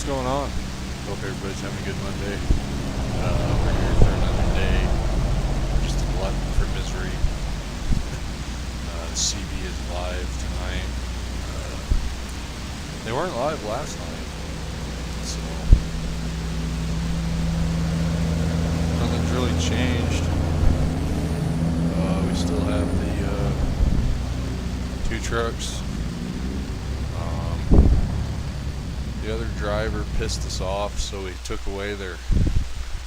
What's going on? Hope everybody's having a good Monday. We're here for another day. Just a glutton for misery. The CB is live tonight. They weren't live last night, so nothing's really changed. We still have the two trucks. The other driver pissed us off, so he took away their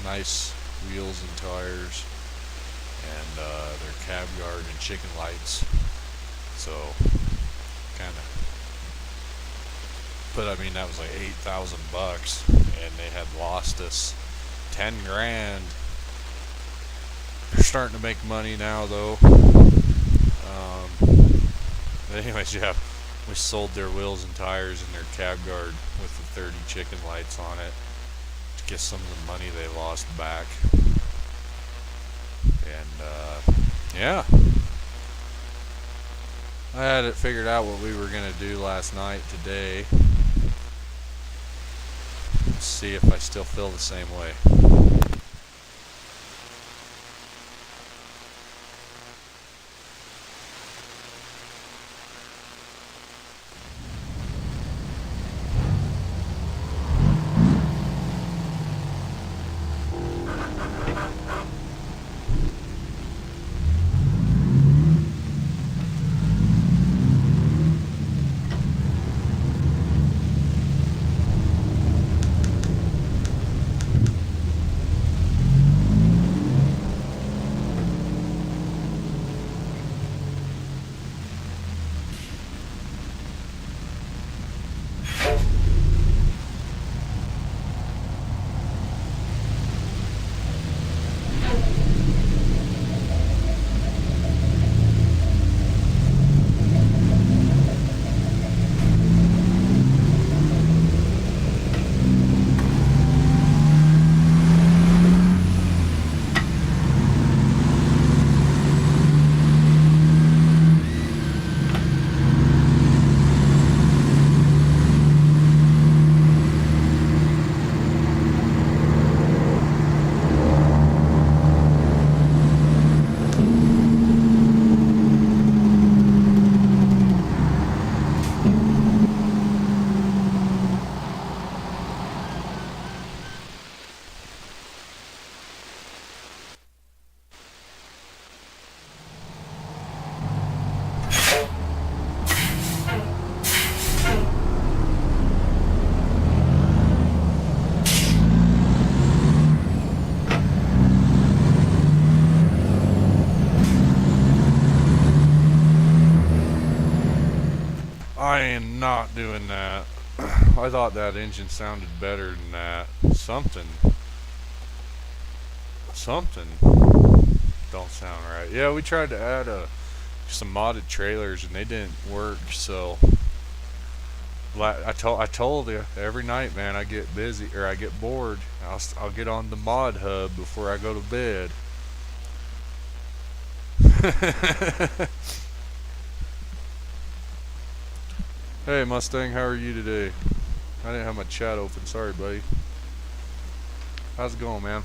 nice wheels and tires and their cab guard and chicken lights. So, kind of. But I mean, that was like $8,000, and they had lost us 10 grand. They're starting to make money now, though. But anyways, yeah. We sold their wheels and tires and their cab guard with the 30 chicken lights on it to get some of the money they lost back. And, yeah. I had it figured out what we were going to do last night today. Let's see if I still feel the same way. I am not doing that. I thought that engine sounded better than that. Something don't sound right. Yeah, we tried to add some modded trailers and they didn't work. So I told you every night, man. I get busy or I get bored. I'll get on the mod hub before I go to bed. Hey Mustang, how are you today? I didn't have my chat open. Sorry, buddy. How's it going, man?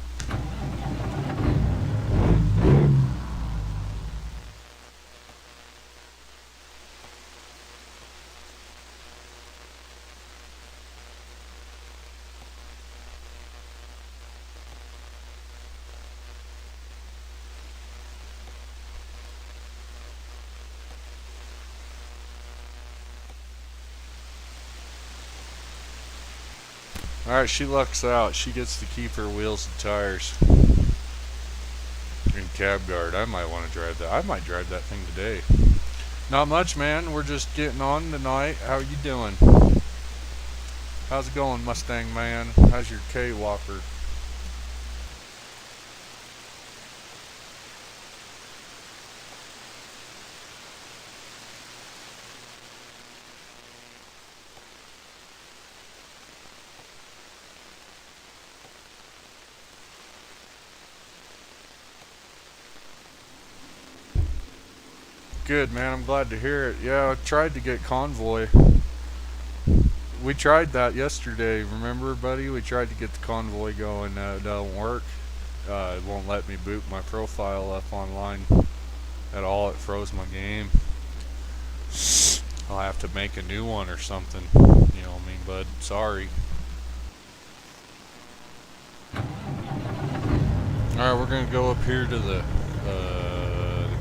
Alright, she lucks out. She gets to keep her wheels and tires. And cab guard. I might want to drive that. I might drive that thing today. Not much, man. We're just getting on tonight. How you doing? How's it going, Mustang man? How's your K-Walker? Good, man. I'm glad to hear it. Yeah, I tried to get Convoy. we tried that yesterday. Remember, buddy? We tried to get the convoy going. It don't work. It won't let me boot my profile up online at all. It froze my game. I'll have to make a new one or something. You know what I mean, bud? Sorry. Alright, we're going to go up here to the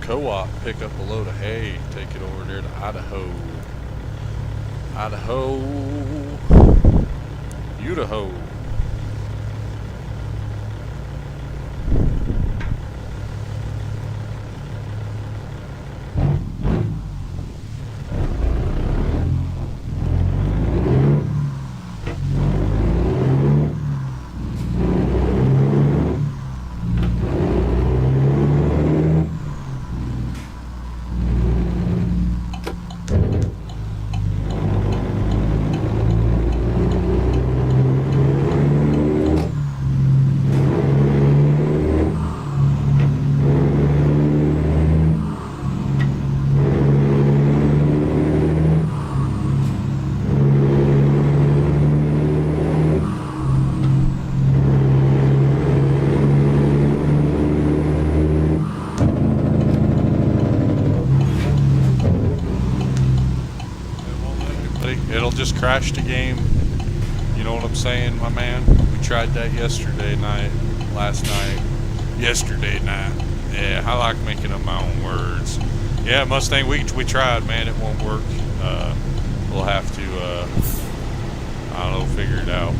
co-op, pick up a load of hay, take it over there to Idaho. Idaho. Idaho. It'll just crash the game. You know what I'm saying, my man? We tried that yesterday night, yesterday night. Yeah, I like making up my own words. Yeah, Mustang, we tried, man. It won't work. We'll have to, I don't know, figure it out.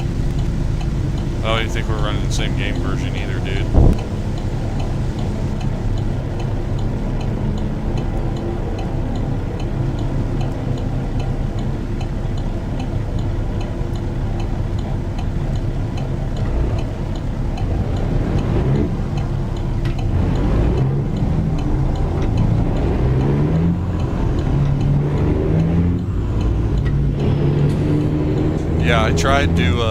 I don't even think we're running the same game version either, dude. Yeah, I tried to,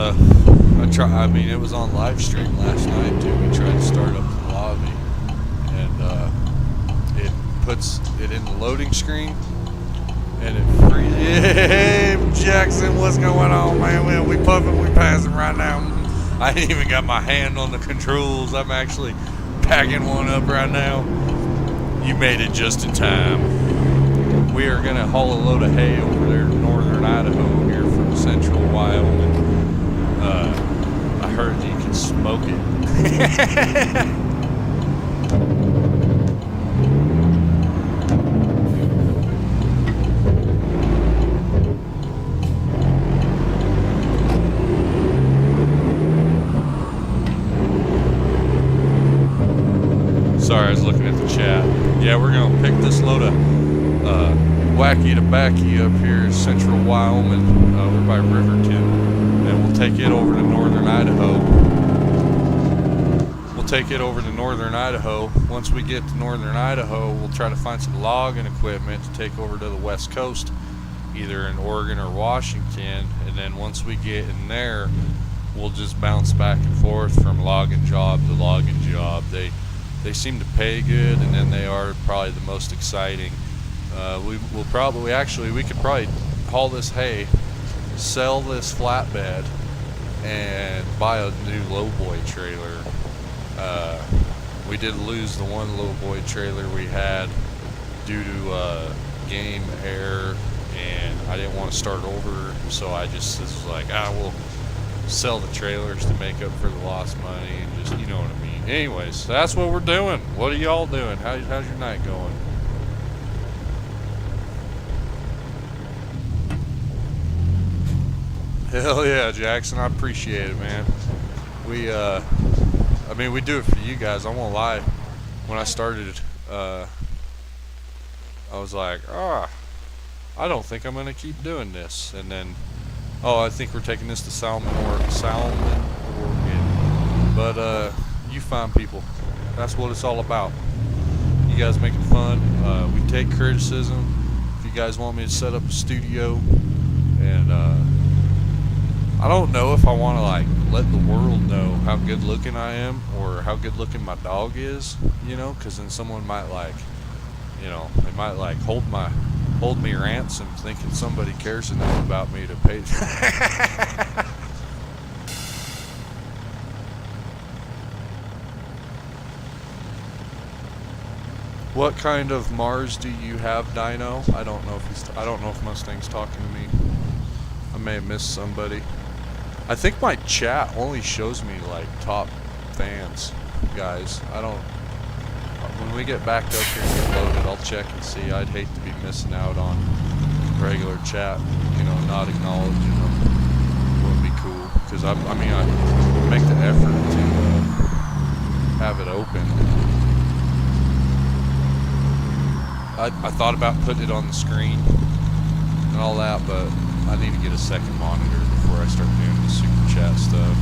I mean, it was on live stream last night too. We tried to start up the lobby, and it puts it in the loading screen, and it freezes. Hey, Jackson, what's going on, man? We puffing, we passing right now. I ain't even got my hand on the controls. I'm actually packing one up right now. You made it just in time. We are gonna haul a load of hay over there to northern Idaho here from central Wyoming. I heard you can smoke it. Sorry, I was looking at the chat. Yeah, we're gonna pick this load of wacky tobacco up here in central Wyoming, over by Riverton, and we'll take it over to northern Idaho. Once we get to northern Idaho, we'll try to find some logging equipment to take over to the west coast, either in Oregon or Washington, and then once we get in there, we'll just bounce back and forth from logging job to logging job. They seem to pay good, and then they are probably the most exciting. We could probably haul this hay, sell this flatbed, and buy a new lowboy trailer. We did lose the one lowboy trailer we had due to game error, and I didn't want to start over, so I just was like, we'll sell the trailers to make up for the lost money, and just, you know what I mean. Anyways, that's what we're doing. What are y'all doing? How's your night going? Hell yeah, Jackson. I appreciate it, man. We do it for you guys. I won't lie. When I started, I was like, I don't think I'm gonna keep doing this. And then, I think we're taking this to Salmon, Oregon. But you fine people. That's what it's all about. You guys make it fun. We take criticism. If you guys want me to set up a studio, and I don't know if I want to like let the world know how good looking I am or how good looking my dog is, because then someone might they might hold my hold me ransom thinking somebody cares enough about me to pay. What kind of Mars do you have, Dino? I don't know if I don't know if Mustang's talking to me. I may have missed somebody. I think my chat only shows me like top fans, guys. I don't. When we get backed up here and get loaded, I'll check and see. I'd hate to be missing out on regular chat. You know, not acknowledging them would be cool. Because I mean, I make the effort to have it open. I thought about putting it on the screen and all that, but I need to get a second monitor before I start doing the super chat stuff.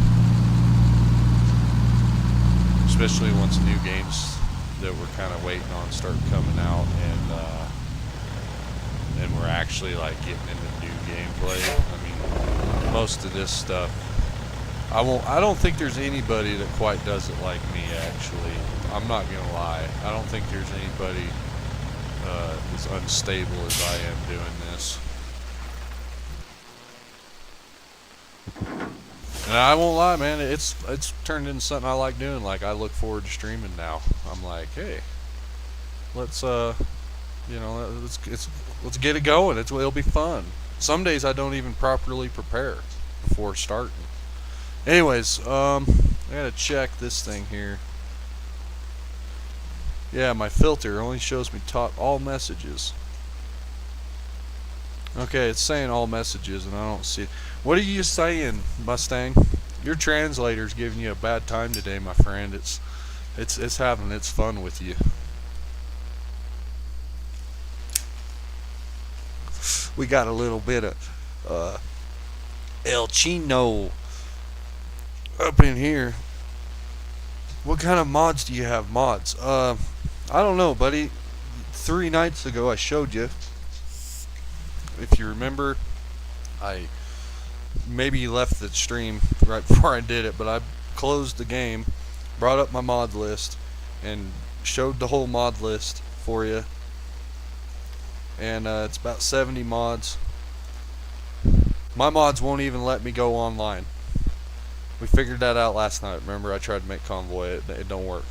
Especially once new games that we're kind of waiting on start coming out, and we're actually like getting into new gameplay. I mean, most of this stuff, I don't think there's anybody that quite does it like me. Actually, I'm not gonna lie. I don't think there's anybody as unstable as I am doing this. And I won't lie, man, it's turned into something I like doing. Like, I look forward to streaming now. I'm like, hey, let's you know, let's get it going. It'll be fun. Some days I don't even properly prepare before starting. Anyways, I gotta check this thing here. Yeah, my filter only shows me all messages. Okay, it's saying all messages and I don't see it. What are you saying, Mustang? Your translator's giving you a bad time today, my friend. It's having its fun with you. We got a little bit of El Chino up in here. What kind of mods do you have? Mods? I don't know, buddy. 3 nights ago I showed you. If you remember, I maybe left the stream right before I did it, but I closed the game, brought up my mod list, and showed the whole mod list for you. And it's about 70 mods. My mods won't even let me go online. We figured that out last night. Remember, I tried to make Convoy. It don't work.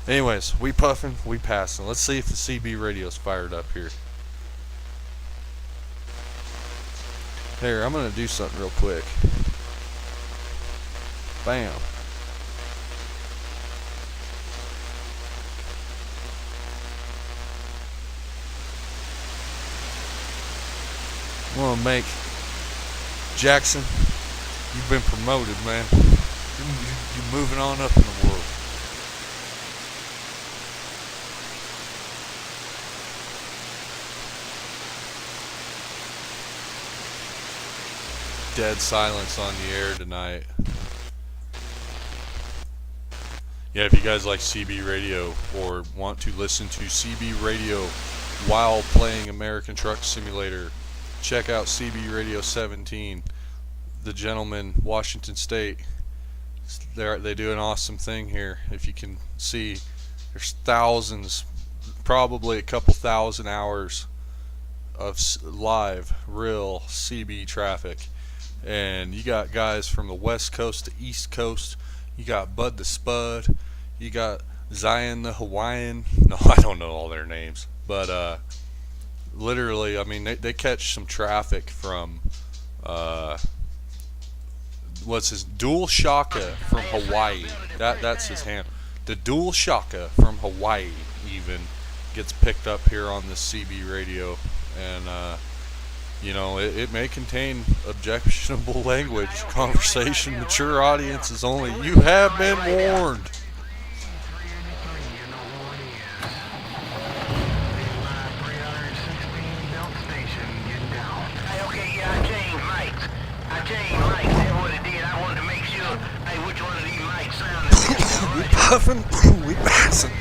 Anyways, we puffing, we passing. Let's see if the CB radio's fired up here. Here, I'm going to do something real quick. Bam. I'm going to make Jackson, you've been promoted, man. You're moving on up in the world. Dead silence on the air tonight. Yeah, if you guys like CB radio or want to listen to CB radio while playing American Truck Simulator, check out CB Radio 17. The gentleman, Washington State, they do an awesome thing here. If you can see, there's thousands, probably a couple thousand hours of live, real CB traffic. And you got guys from the West Coast to East Coast. You got Bud the Spud. You got Zion the Hawaiian. No, I don't know all their names. But literally, I mean, they catch some traffic from, what's his, Dual Shaka from Hawaii. That's his handle. The Dual Shaka from Hawaii even gets picked up here on this CB radio. And, you know, it may contain objectionable language, conversation, mature audiences only. You have been warned. We puffin', we passin'.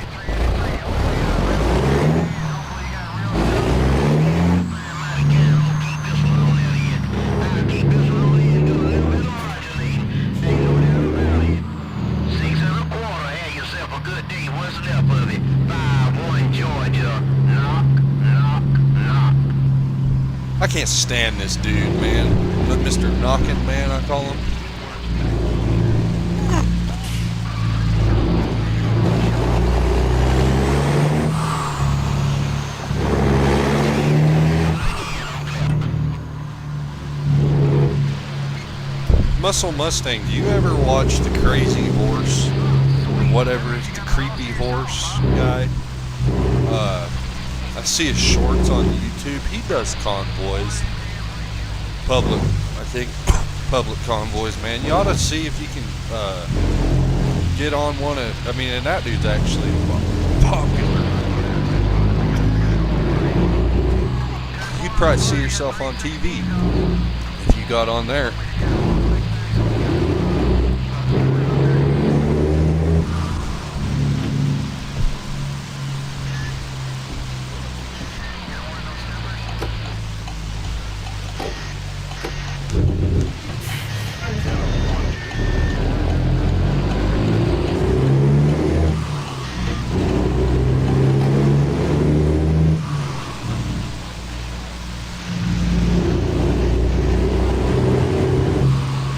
can't stand this dude, man. Mr. Knockin' Man, I call him. Muscle Mustang, do you ever watch the Crazy Horse? Or whatever, the Creepy Horse guy? I see his shorts on YouTube. He does convoys. Public, I think, public convoys, man. You ought to see if you can get on one of, I mean, and that dude's actually popular. You'd probably see yourself on TV if you got on there.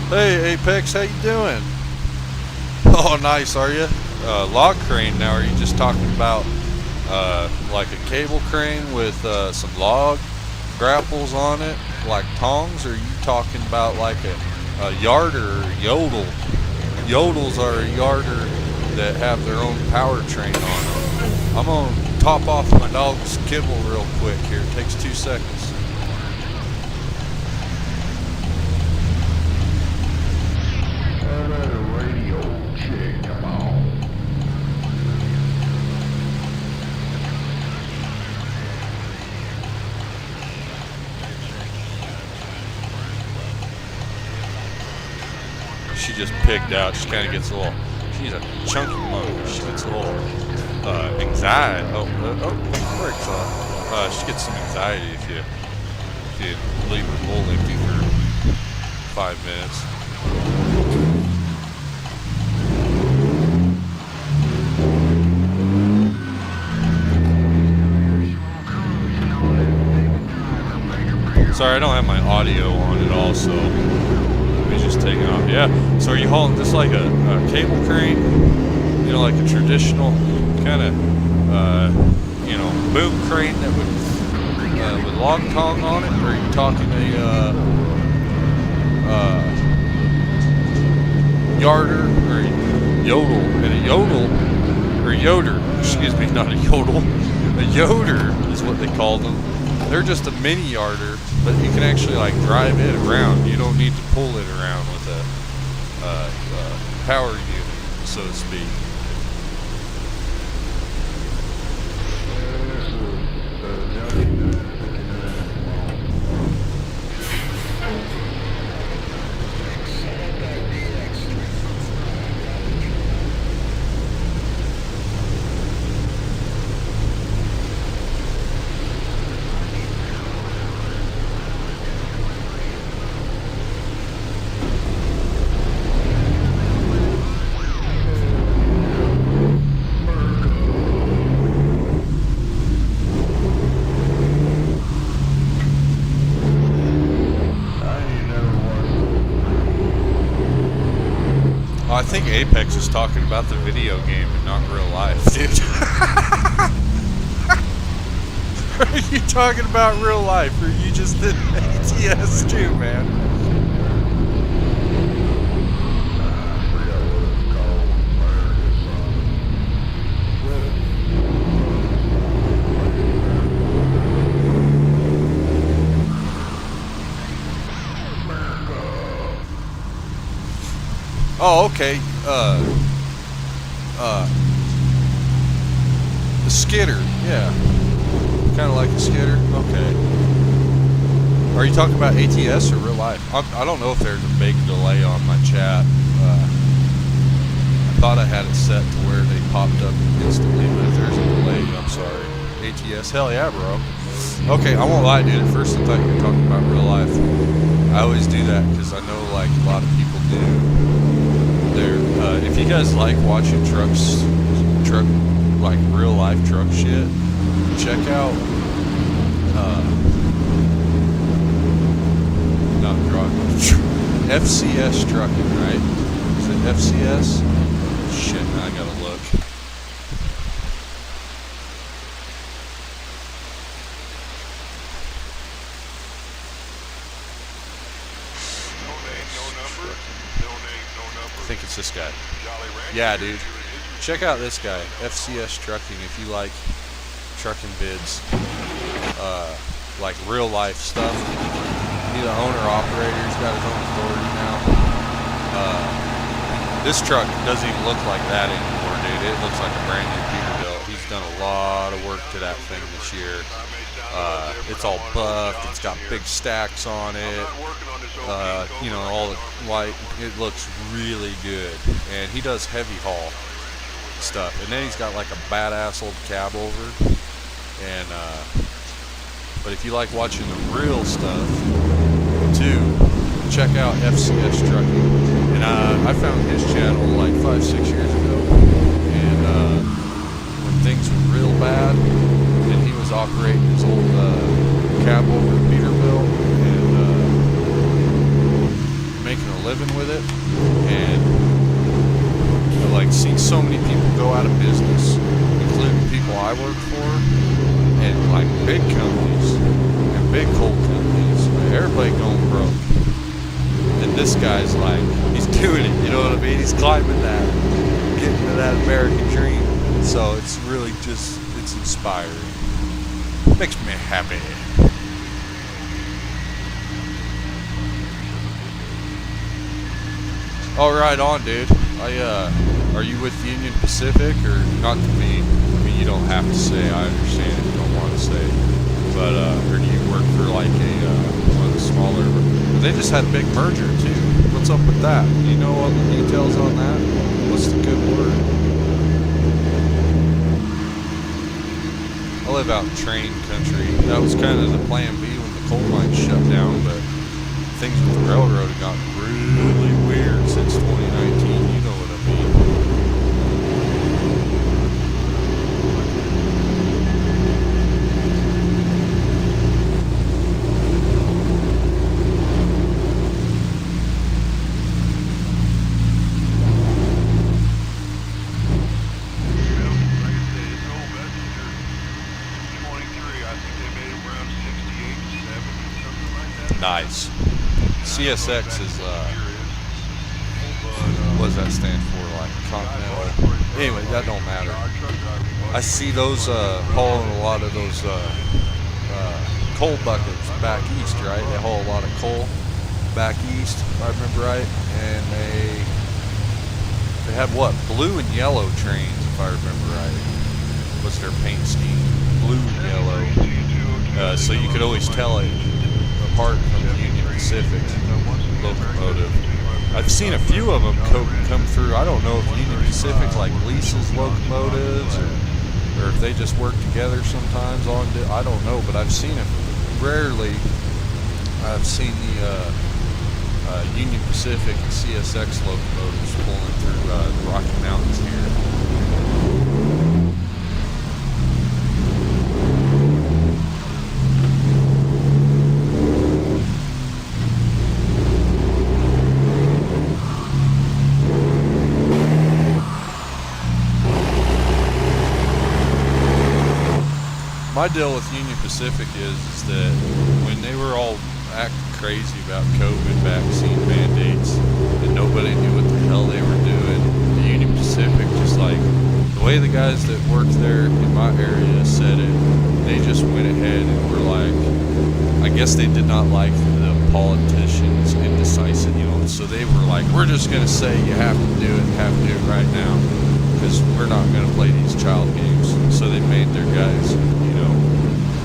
Hey Apex, how you doing? Oh, nice, are you? Log crane now, are you just talking about like a cable crane with some log grapples on it, like tongs, or are you talking about like a yarder or yodel? Yodels are a yarder that have their own powertrain on them. I'm going to top off my dog's kibble real quick here. It takes 2 seconds. She just pigged out. She kind of gets a little, she's a chunky motor. She gets a little anxiety. Brakes off. She gets some anxiety if you leave her bowl empty for 5 minutes. Sorry, I don't have my audio on at all, so just taking off. Yeah. So are you hauling this like a cable crane? You know, like a traditional kind of boom crane that would with log tong on it, or are you talking a yarder or a yodel? And a yodel or yoder, excuse me, not a yodel. A yoder is what they call them. They're just a mini yarder, but you can actually like drive it around. You don't need to pull it around with a power unit, so to speak. I think Apex is talking about the video game and not real life, dude. Are you talking about real life, or you just did ATS too, man? Oh, okay. The skidder, yeah. Kind of like a skidder. Okay. Are you talking about ATS or real life? I don't know if there's a big delay on my chat. I thought I had it set to where they popped up instantly, but if there's a delay, I'm sorry. ATS, hell yeah, bro. Okay, I won't lie, dude. At first I thought you were talking about real life. I always do that because I know like a lot of people do. If you guys like watching like real life truck shit, check out FCS Trucking, right? Is it FCS? Shit, now I gotta look. I think it's this guy. Yeah, dude. Check out this guy, FCS Trucking, if you like trucking vids, like real life stuff. He's the owner operator. He's got his own authority now. This truck doesn't even look like that anymore, dude. It looks like a brand new Peterbilt. He's done a lot of work to that thing this year. It's all buffed. It's got big stacks on it. You know, all the white. It looks really good. And he does heavy haul stuff. And then he's got like a badass old cab over. And but if you like watching the real stuff too, check out FCS Trucking. And I found his channel like 5-6 years ago. And when things were real bad, and he was operating his old cab over at Peterbilt and making a living with it, and like seen so many people go out of business, including people I work for, and like big companies and big coal companies, everybody going broke. And this guy's like, he's doing it, you know what I mean? He's climbing that, getting to that American dream. So it's really just, it's inspiring. Makes me happy. Oh, right on, dude. Are you with Union Pacific or not to me? I mean, you don't have to say. I understand if you don't want to say. But or do you work for like one of the smaller? They just had a big merger too. What's up with that? Do you know all the details on that? What's the good word? I live out in train country. That was kind of the plan B when the coal mines shut down, but things with the railroad have gotten really weird since 2019. You know what I mean? Nice. CSX is, what does that stand for? Like Continental? Anyway, that don't matter. I see those hauling a lot of those coal buckets back east, right? They haul a lot of coal back east, if I remember right. And they have what? Blue and yellow trains, if I remember right. What's their paint scheme? Blue and yellow. So you could always tell it apart from the Union Pacific locomotive. I've seen a few of them come through. I don't know if Union Pacific like leases locomotives or if they just work together sometimes on it. I don't know, but I've seen it. Rarely I've seen the Union Pacific and CSX locomotives pulling through the Rocky Mountains here. My deal with Union Pacific is that when they were all acting crazy about COVID vaccine mandates and nobody knew what the hell they were doing, the Union Pacific, just like the way the guys that worked there in my area said it, they just went ahead and were like, I guess they did not like the politicians indecisive, you know, so they were like, we're just going to say you have to do it right now because we're not going to play these child games. So they made their guys,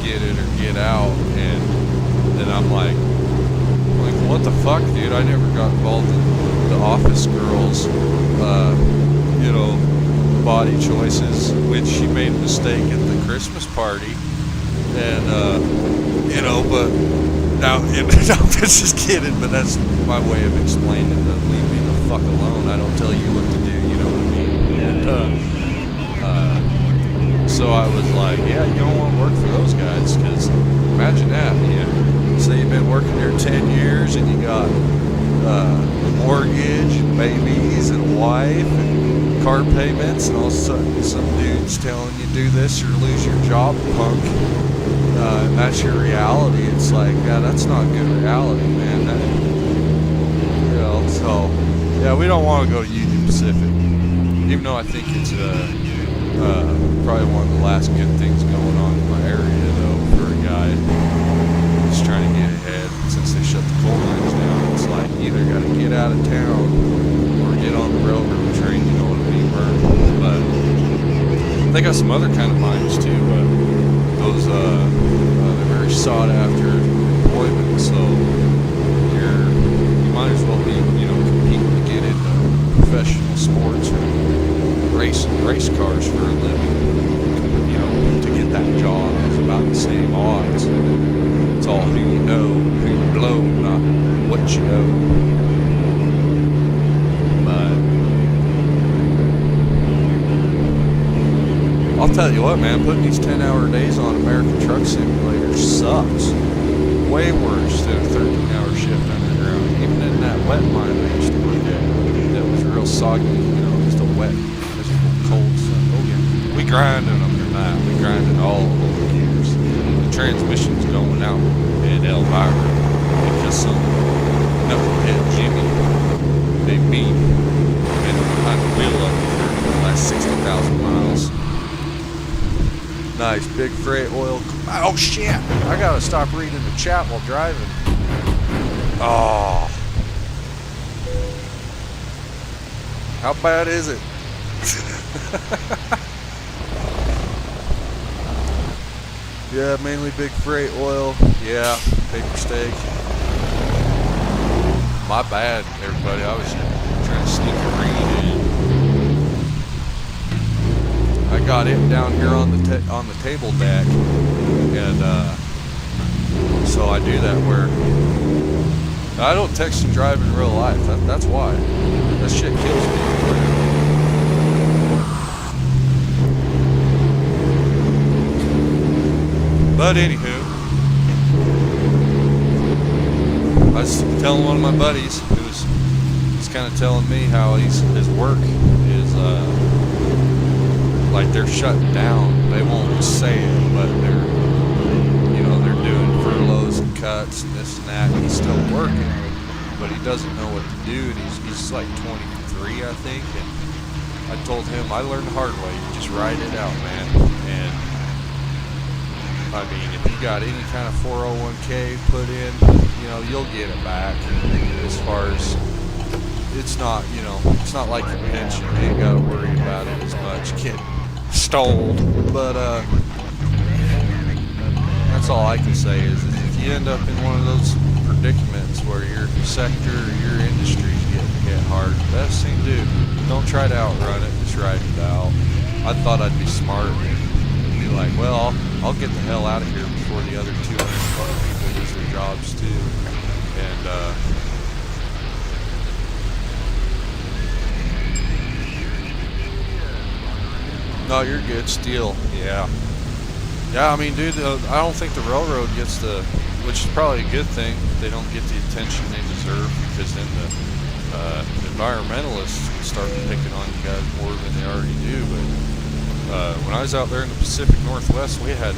get it or get out, and then I'm like, what the fuck, dude? I never got involved in the office girls, body choices, which she made a mistake at the Christmas party, and but now, I'm just kidding, but that's my way of explaining that leave me the fuck alone. I don't tell you what to do, you know what I mean? And, so I was like, yeah, you don't want to work for those guys, because imagine that, man. say you've been working there 10 years and you got a mortgage, babies, and a wife, and car payments, and all of a sudden some dude's telling you do this or lose your job, punk. And that's your reality. It's like, yeah, that's not good reality, man. So, yeah, we don't want to go to Union Pacific, even though I think it's probably one of the last good things going on in my area, though, for a guy just trying to get ahead. Since they shut the coal mines down, it's like you either got to get out of town or get on the railroad train, you know what I mean? But they got some other kind of mines too, but those they're very sought after employment, so you might as well be, competing to get into professional sports or race cars for a living. To get that job is about the same odds. It's all who you know, who you blow, not what you know. But I'll tell you what, man, putting these 10-hour days on American Truck Simulator sucks. Way worse than a 13-hour shift underground. Even in that wet mine I used to work at, that was real soggy, just a wet, miserable, cold sun. Oh yeah, we grinded them tonight. We grinded all of the gears. The transmission's going out in Elvira because some knucklehead Jimmy, they beat and behind the wheel up for the last 60,000 miles. Nice big freight oil. Oh shit! I gotta stop reading the chat while driving. Oh, how bad is it? Yeah, mainly big freight oil. Yeah, paper steak. My bad, everybody. I was trying to sneak a read in. I got it down here on the table deck, and so I do that where I don't text and drive in real life. That's why. That shit kills me. But anywho, I was telling one of my buddies who's kind of telling me how his work is like they're shutting down. They won't say it, but they're doing furloughs and cuts and this and that. And he's still working, but he doesn't know what to do. And he's like 23, I think. And I told him I learned the hard way. You just ride it out, man. And I mean, if you got any kind of 401k put in, you'll get it back. As far as it's not, it's not like your pension. You ain't got to worry about it as much. Get stalled. But that's all I can say is if you end up in one of those predicaments where your sector or your industry is getting hit hard, best thing to do, don't try to outrun it. Just ride it out. I thought I'd be smart and be like, well, I'll get the hell out of here before the other 200 people lose their jobs too. And no, you're good. Steel, yeah. I mean, dude, I don't think the railroad gets which is probably a good thing. They don't get the attention they deserve, because then the environmentalists start picking on you guys more than they already do. But when I was out there in the Pacific Northwest, we had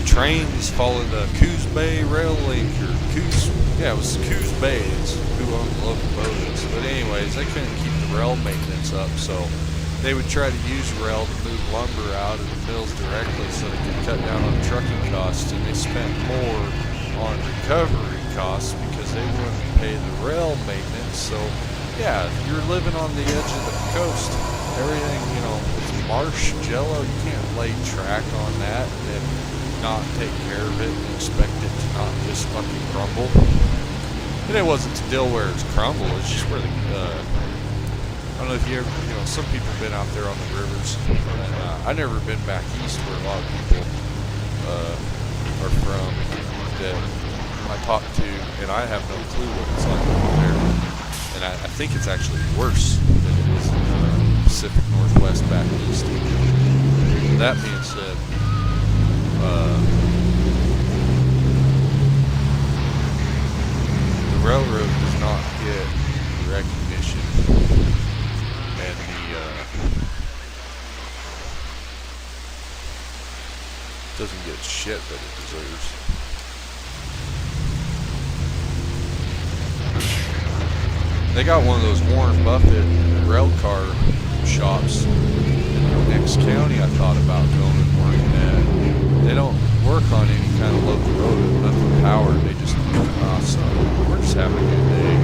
trains follow the Coos Bay Rail Link, or it was Coos Bay is who owned the local boats. But anyways, they couldn't keep the rail maintenance up, so they would try to use rail to move lumber out of the mills directly so they could cut down on trucking costs, and they spent more on recovery costs because they wouldn't pay the rail maintenance. So yeah, you're living on the edge of the coast. Everything, it's marsh, jello. You can't lay track on that and not take care of it and expect it to not just fucking crumble. And it wasn't still where it's crumble, it's just where I don't know if you ever, some people have been out there on the rivers. And, I've never been back east where a lot of people are from that I talk to, and I have no clue what it's like over there. And I think it's actually worse than it is in the Pacific Northwest back east. That being said, Doesn't get shit that it deserves. They got one of those Warren Buffett rail car shops in the next county I thought about going and working at. They don't work on any kind of local road, nothing powered. They just, awesome. We're just having a good day.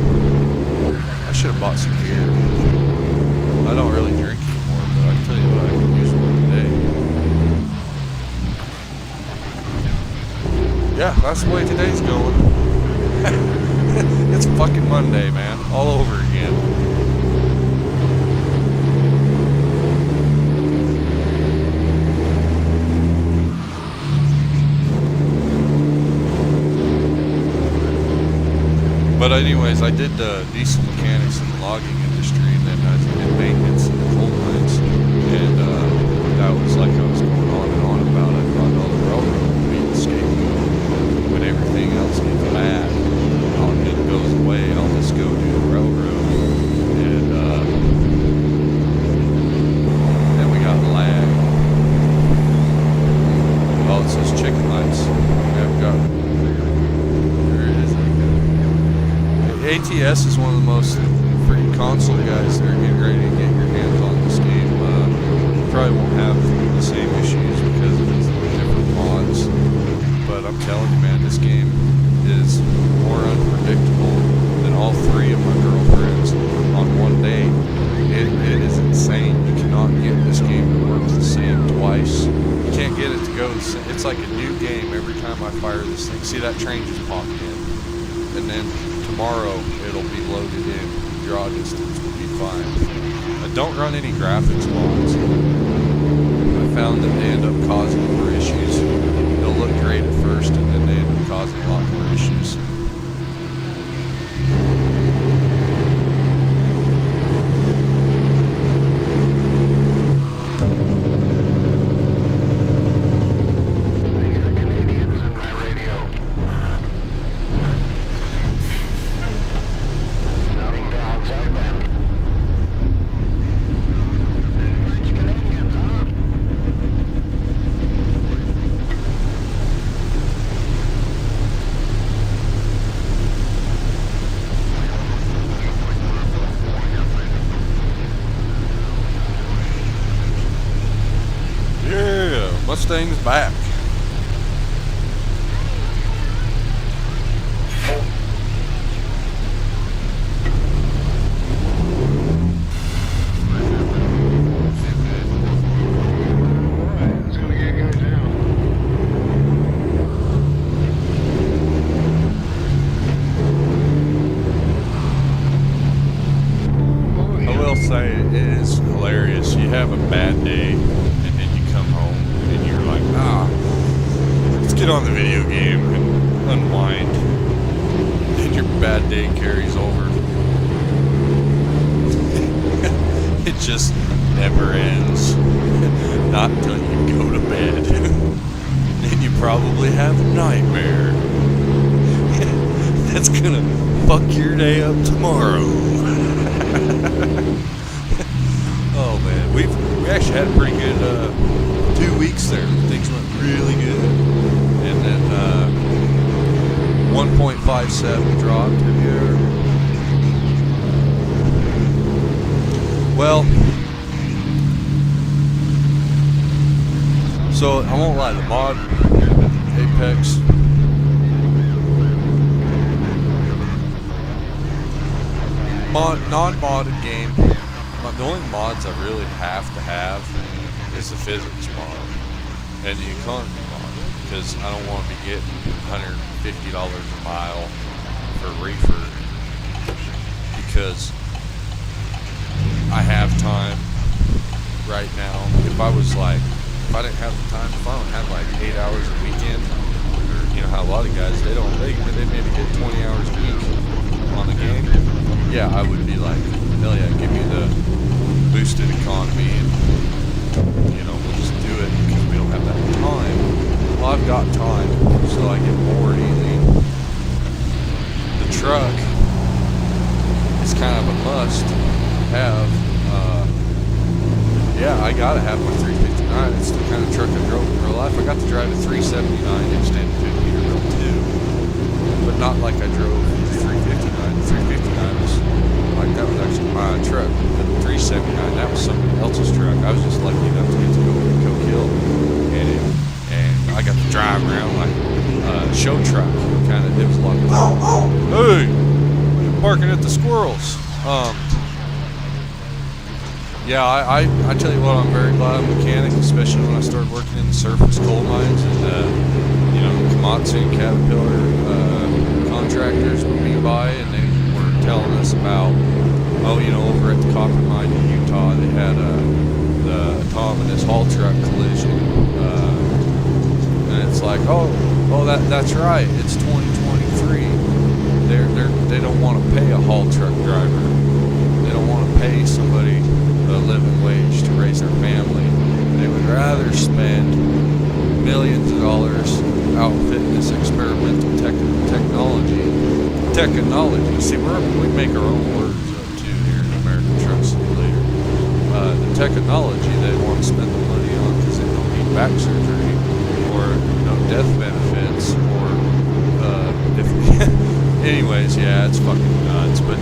I should have bought some beer. I don't really drink anymore, but I can tell you what, I could use one today. Yeah, that's the way today's going. It's fucking Monday, man. All over again. But anyways, I did diesel mechanics in the logging industry, and then I did maintenance in the coal mines. And that was like I was going on and on about it. I thought, oh, the railroad will be the scapegoat. When everything else gets bad, all it goes away, I'll just go do the railroad. And then we got lag. Oh, it says chicken lights. Yeah, we got... ATS is one of the most free console guys that are getting ready to get your hands on this game. You probably won't have the same issues because of its different mods. But I'm telling you, man, this game is more unpredictable than all three of my girlfriends on one day. It is insane. You cannot get this game to work the same twice. You can't get it to go the same. It's like a new game every time I fire this thing. See, that train just popped in. And then tomorrow it'll be loaded in. Draw distance will be fine. I don't run any graphics mods. I found that they end up causing more issues. They'll look great at first, and then they end up causing a lot more issues. Mustang's back. I will say it is hilarious. You have a bad day and then you come home and you're like, let's get on the video game and unwind. And your bad day carries over. It just never ends. Not until you go to bed. And you probably have a nightmare. That's gonna fuck your day up tomorrow. Oh man, we actually had a pretty good 2 weeks there. Things went really good. And then 1.57 dropped here. Well, so I won't lie, the mod Apex non-modded game. The only mods I really have to have is the physics mod and the economy mod, because I don't want to be getting $150 a mile for reefer, because I have time right now. If I didn't have the time, if I don't have like 8 hours a weekend, you know how a lot of guys, they maybe get 20 hours a week on the game. Yeah, I would be like, hell yeah, give me the boosted economy and, you know, we'll just do it because we don't have that time. Well, I've got time, so I get bored easy. The truck is kind of a must have. Yeah, I gotta have my 359 It's the kind of truck I drove in real life. I got to drive a 379 extended 50 real too, but not like I drove the 359. The 359 was like, that was actually my truck. The 379, that was somebody else's truck. I was just lucky enough to get to go kill in it, and I got to drive around like a show truck. Kind of, it was a lot of fun. Hey, barking at the squirrels. Yeah, I tell you what, I'm very glad I'm a mechanic, especially when I started working in the surface coal mines and, you know, Komatsu and Caterpillar contractors would be by and they were telling us about, oh, you know, over at the copper mine in Utah, they had the autonomous haul truck collision, and it's like, oh, that's right, it's 2023. They don't want to pay a haul truck driver. They don't want to pay somebody a living wage to raise their family. They would rather spend millions of dollars outfitting this experimental technology. See, we make our own words up too here in American Truck Simulator. The technology they want to spend the money on because they don't need back surgery or death benefits or if anyways, yeah, it's fucking nuts. But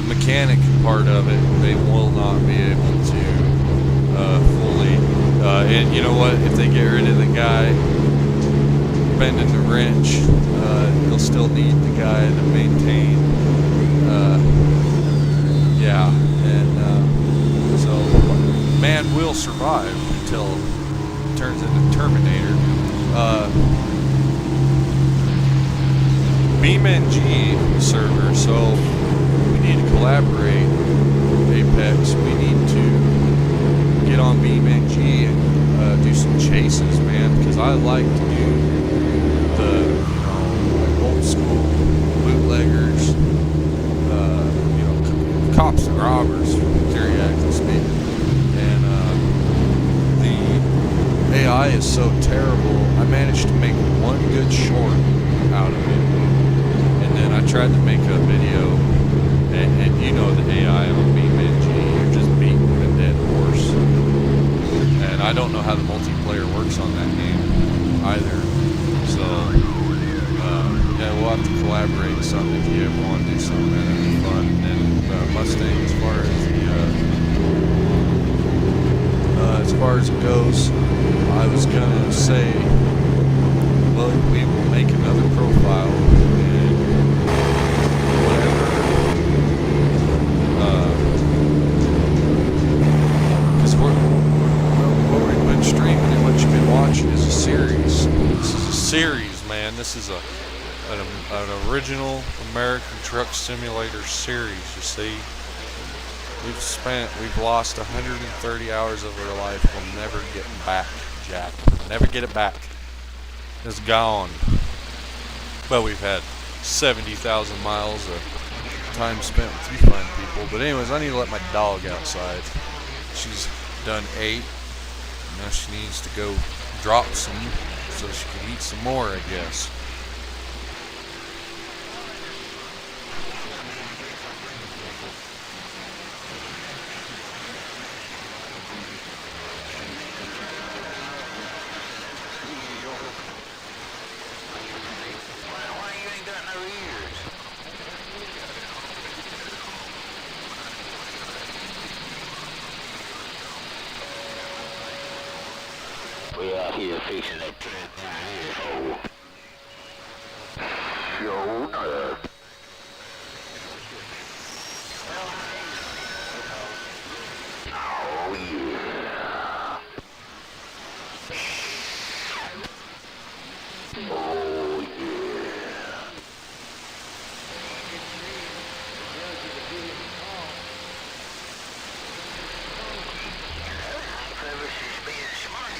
mechanic part of it, they will not be able to fully. And you know what? If they get rid of the guy bending the wrench, they'll still need the guy to maintain. Yeah, and so man will survive until it turns into Terminator. BeamNG server, so we need to collaborate. Apex, we need to get on BeamNG and do some chases, man, because I like to do the, like old school bootleggers, cops and robbers, theoretically speaking. And the AI is so terrible. I managed to make one good short out of it, and then I tried to make a video, and you know the AI on BeamNG, you're just beating a dead horse. And I don't know how the multiplayer works on that game either. So yeah, we'll have to collaborate something if you ever want to do something, man. That'd be fun. And then Mustang, as far as it goes, I was gonna say, well, we will make another profile and whatever, because what we've been streaming and what you've been watching is a series. This is a series, man. This is an original American Truck Simulator series. You see, we've lost 130 hours of our life. We'll never get back, Jack. Never get it back. It's gone. But we've had 70,000 miles of time spent with you fine people. But anyways, I need to let my dog outside. She's done 8. Now she needs to go drop some so she can eat some more, I guess. We out here fixing that trend down here, so show nerve. Oh yeah. Oh yeah. Clever, she's being smart.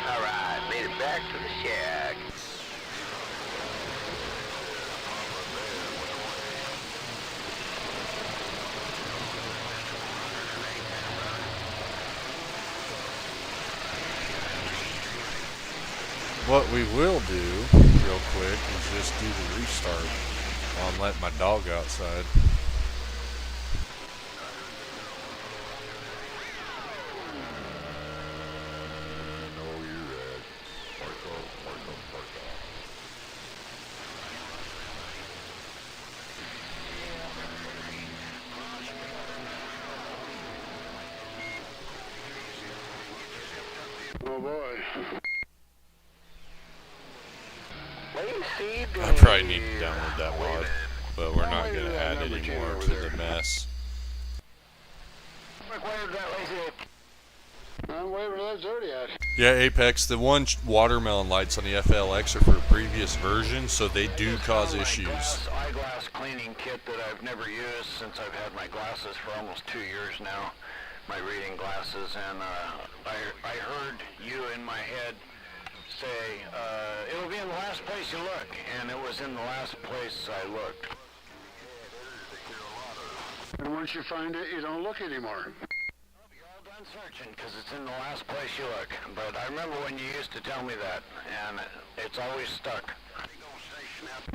Alright, made it back to the shack. What we will do, real quick, is just do the restart while I'm letting my dog outside. Oh boy. I probably need to download that mod, but we're not going to add anymore to the mess. I'm waving to that Zodiac. Yeah, Apex, the watermelon lights on the FLX are for a previous version, so they do cause issues. Eyeglass cleaning kit that I've never used since I've had my glasses for almost 2 years now, my reading glasses, and I heard you in my head say, it'll be in the last place you look, and it was in the last place I looked. And once you find it, you don't look anymore. You're all done searching because it's in the last place you look. But I remember when you used to tell me that, and it's always stuck.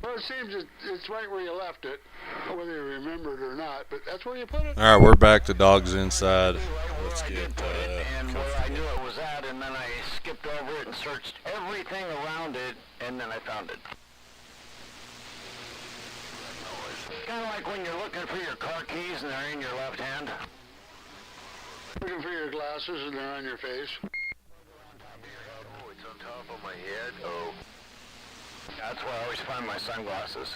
Well, it seems it's right where you left it, whether you remember it or not, but that's where you put it. Alright, we're back to dogs inside. Let's get and where I knew it was at, and then I skipped over it and searched everything around it, and then I found it. Kind of like when you're looking for your car keys and they're in your left hand. Looking for your glasses and they're on your face. Oh, it's on top of my head. Oh. That's where I always find my sunglasses.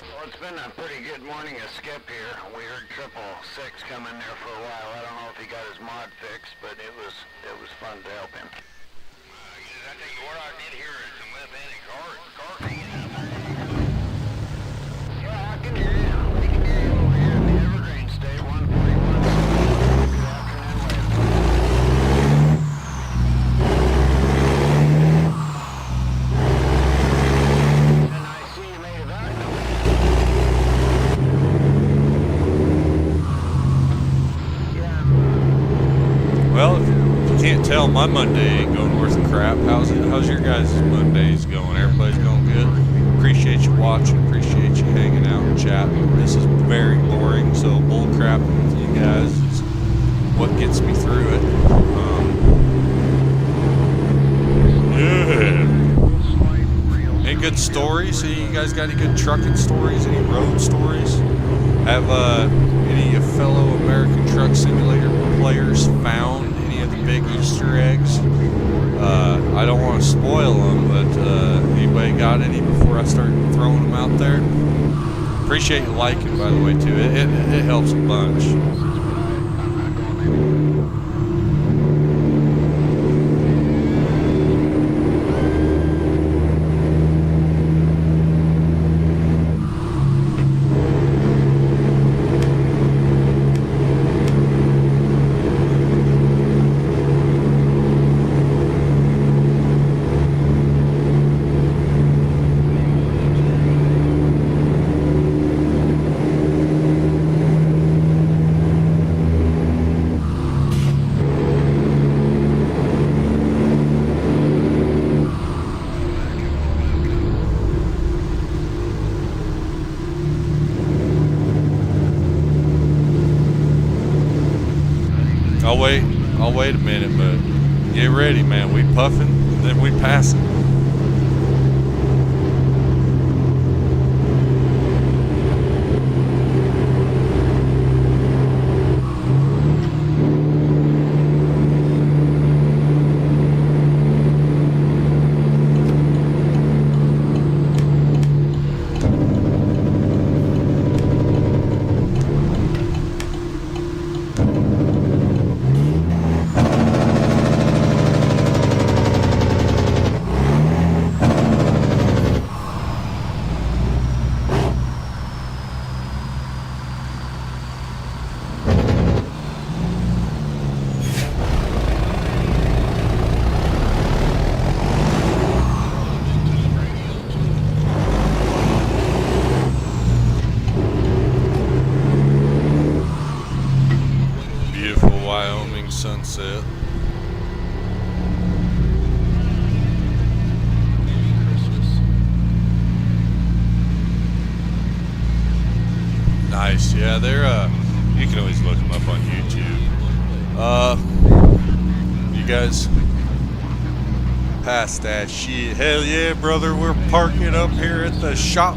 Well, it's been a pretty good morning of Skip here. We heard 666 come in there for a while. I don't know if he got his mod fixed, but it was fun to help him. I tell you what I did hear is some left-handed car singing out there. Yeah, I can hear you. We can hear you over here in the Evergreen State, 141. Good afternoon, and I see you made a vacuum. Yeah. Well, if you can't tell, my Monday ain't going worth a crap. How's your guys' Mondays going? Everybody's going good? Appreciate you watching. Appreciate you hanging out and chatting. This is very boring, so bull crap with you guys is what gets me through it. Yeah. Any good stories? You guys got any good trucking stories? Any road stories? Have any fellow American Truck Simulator players found any of the big Easter eggs? I don't want to spoil them, but anybody got any before I start throwing them out there? Appreciate you liking, by the way, too. It helps a bunch. I'll wait a minute, but get ready, man. We puffing, then we passing. That's it. Nice. Yeah, they're you can always look them up on YouTube. You guys past that shit. Hell yeah, brother. We're parking up here at the shop.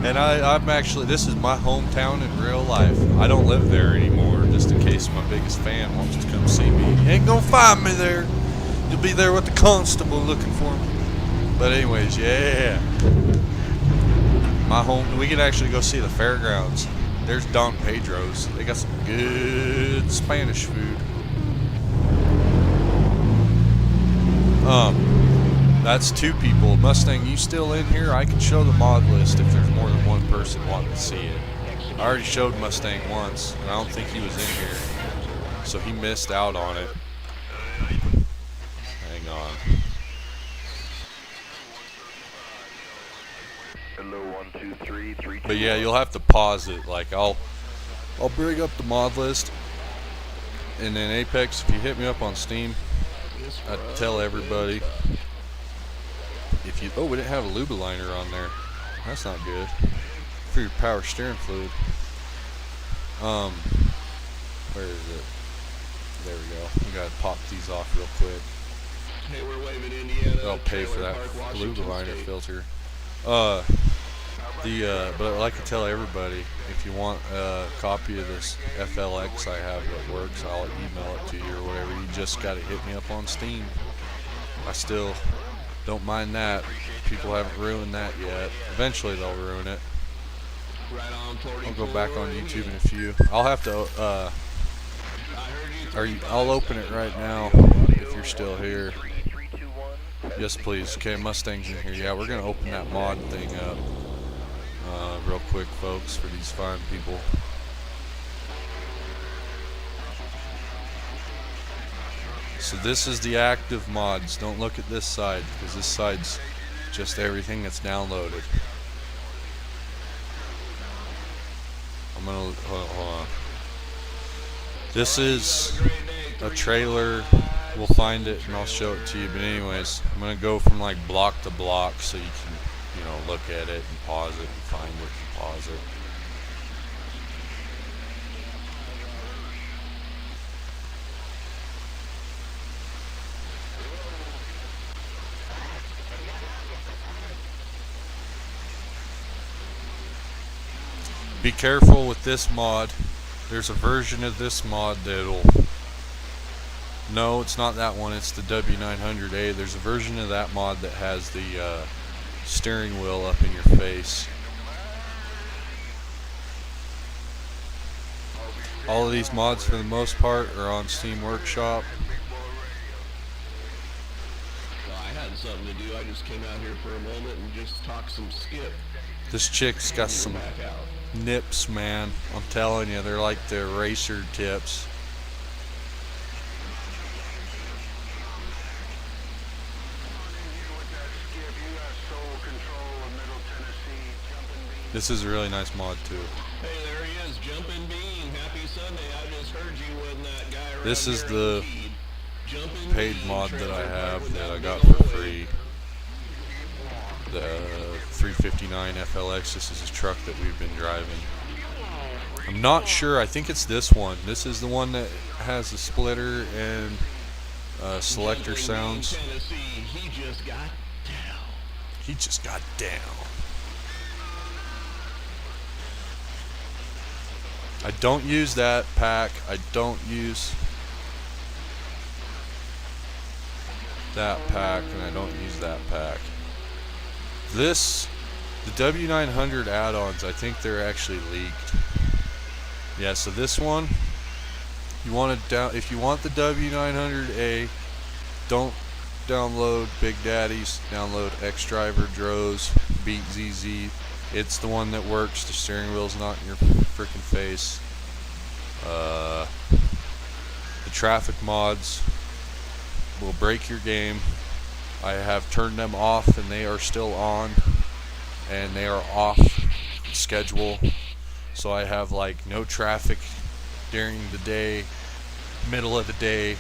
And I'm actually, this is my hometown in real life. I don't live there anymore, just in case my biggest fan wants to come see me. You ain't gonna find me there. You'll be there with the constable looking for me. But anyways, yeah. My home, we can actually go see the fairgrounds. There's Don Pedro's. They got some good Spanish food. That's 2 people. Mustang, you still in here? I can show the mod list if there's more than one person wanting to see it. I already showed Mustang once, and I don't think he was in here. So he missed out on it. Hang on. Hello, 1, 2, 3, 3, 2. But yeah, you'll have to pause it. Like I'll bring up the mod list, and then Apex, if you hit me up on Steam, I tell everybody. If you we didn't have a lube liner on there. That's not good for your power steering fluid. Where is it? There we go. We gotta pop these off real quick. Hey, we're waving Indiana. I'll pay for that lube liner filter. But like I tell everybody, if you want a copy of this FLX I have that works, I'll email it to you or whatever. You just gotta hit me up on Steam. I still don't mind that. People haven't ruined that yet. Eventually they'll ruin it. I'll go back on YouTube in a few. I'll have to, I'll open it right now if you're still here. Yes, please. Okay, Mustang's in here. Yeah, we're gonna open that mod thing up real quick, folks, for these fine people. So this is the active mods. Don't look at this side, because this side's just everything that's downloaded. I'm gonna hold on. This is a trailer. We'll find it and I'll show it to you. But anyways, I'm gonna go from like block to block so you can, look at it and pause it and find it and pause it. Be careful with this mod. There's a version of this mod that'll... No, it's not that one. It's the W900A. There's a version of that mod that has the steering wheel up in your face. All of these mods, for the most part, are on Steam Workshop. Well, I had something to do. I just came out here for a moment and just talked some skip. This chick's got some Back out. nips, man. I'm telling you, they're like the racer tips. This is a really nice mod too. Hey, there he is, Jumpin' Bean. Happy Sunday. I just heard you when that guy around This is here the Indeed. Jumpin' paid Bean, mod that I trailer have park that I without got no for way. free. The 359 FLX. This is a truck that we've been driving. I'm not sure. I think it's this one. This is the one that has a splitter and selector Jumpin' sounds. Bean, Tennessee. He just got down. He just got down. I don't use that pack. I don't use that pack, and I don't use that pack. The W900 add-ons, I think they're actually leaked. Yeah, so this one, you want to if you want the W900A, don't download Big Daddy's. Download X-Driver, Droz, Beat ZZ. It's the one that works. The steering wheel's not in your freaking face. The traffic mods will break your game. I have turned them off and they are still on, and they are off schedule. So I have like no traffic during the day middle of the day.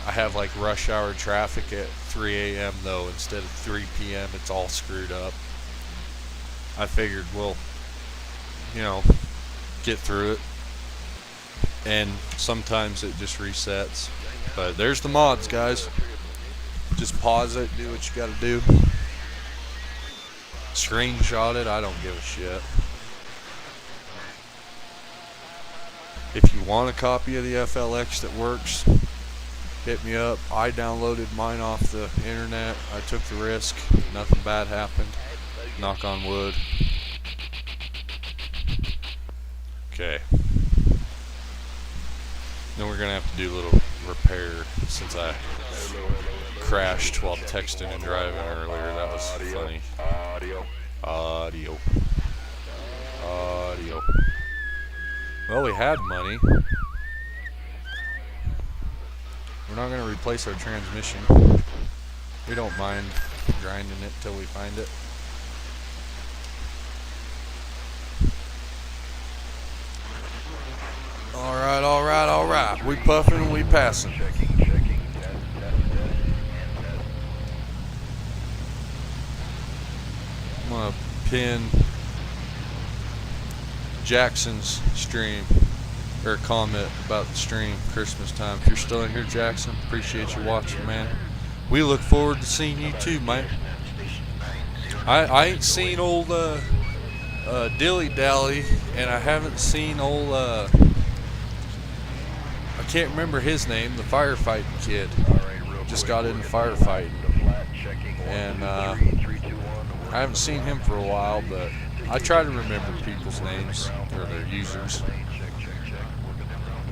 I have like rush hour traffic at 3 a.m. though instead of 3 p.m. It's all screwed up. I figured we'll, get through it. And sometimes it just resets. But there's the mods, guys. Just pause it, do what you gotta do. Screenshot it, I don't give a shit. If you want a copy of the FLX that works, hit me up. I downloaded mine off the internet. I took the risk. Nothing bad happened. Knock on wood. Okay. Then we're gonna have to do a little repair since I crashed while texting and driving earlier. That was funny. Audio. Well, we had money. We're not gonna replace our transmission. We don't mind grinding it till we find it. Alright. We puffing and we passing. I'm gonna pin Jackson's stream or comment about the stream Christmas time. If you're still in here, Jackson, appreciate you watching, man. We look forward to seeing you too, man. I ain't seen old Dilly Dally, and I haven't seen old I can't remember his name, the firefighting kid. Just got into firefighting, and I haven't seen him for a while, but I try to remember people's names or their users.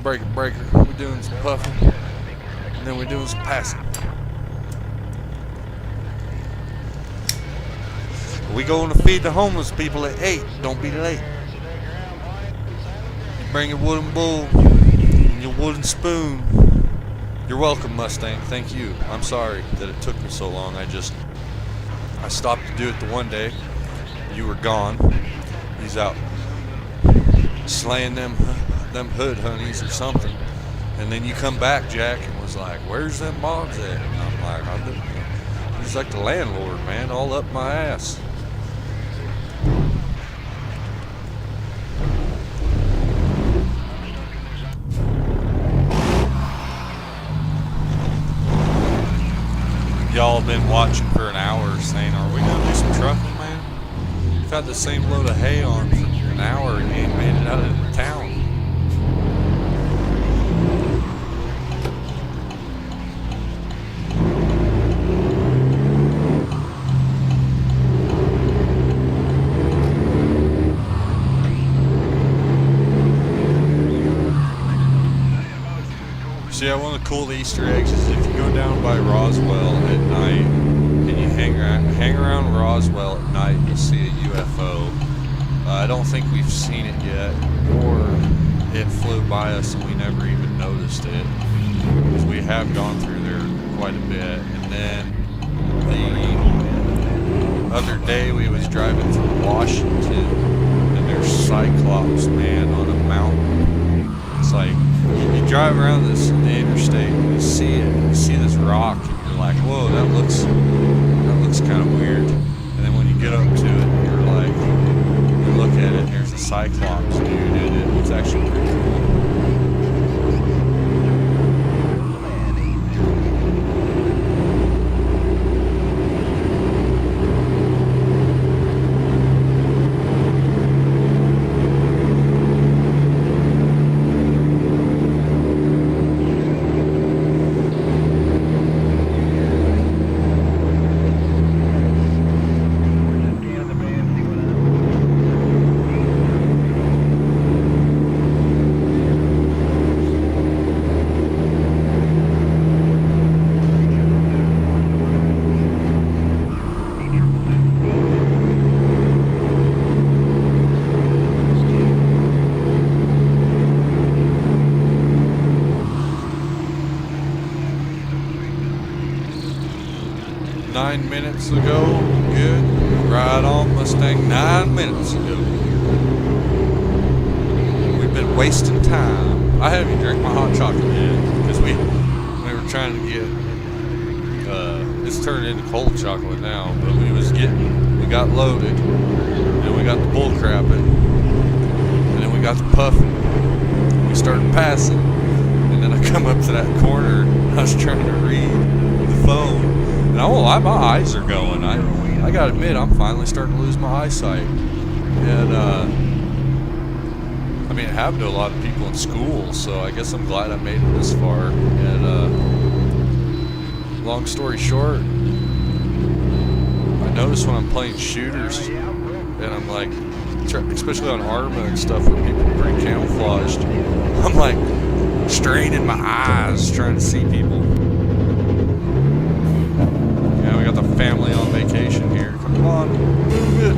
Breaker, we're doing some puffing, and then we're doing some passing. We going to feed the homeless people at 8. Don't be late. You bring your wooden bowl and your wooden spoon. You're welcome, Mustang. Thank you. I'm sorry that it took me so long. I stopped to do it the one day. You were gone. He's out slaying them hood honeys or something. And then you come back, Jack, and was like, "Where's them mods at?" And I'm like, he's like the landlord, man, all up my ass. Y'all have been watching for an hour saying, "Are we gonna do some trucking, man?" We've had the same load of hay on for an hour and you ain't made it out of town. See, one of the cool Easter eggs is if you go down by Roswell at night and you hang around Roswell at night, you'll see a UFO. I don't think we've seen it yet, or it flew by us and we never even noticed it, because we have gone through there quite a bit. And then the other day we was driving through Washington and there's Cyclops, man, on a mountain. It's like, you drive around the interstate and you see it, and you see this rock, and you're like, "Whoa, that looks kind of weird." And then when you get up to it, you're like, you look at it, and there's a Cyclops, dude, and it's actually pretty cool. 9 minutes ago. Good. Right on, Mustang. 9 minutes ago. We've been wasting time. I haven't even drank my hot chocolate yet because we were trying to get. It's turned into cold chocolate now, but we got loaded, and we got the bull crapping, and then we got the puffing. We started passing, and then I come up to that corner. And I was trying to read the phone, and I won't lie, my eyes are going. I gotta admit, I'm finally starting to lose my eyesight, and I mean, it happened to a lot of people in school, so I guess I'm glad I made it this far. And long story short, I notice when I'm playing shooters, and I'm like, especially on Arma and stuff where people are pretty camouflaged, I'm like straining my eyes trying to see people. Yeah, we got the family on vacation here. Come on, move it.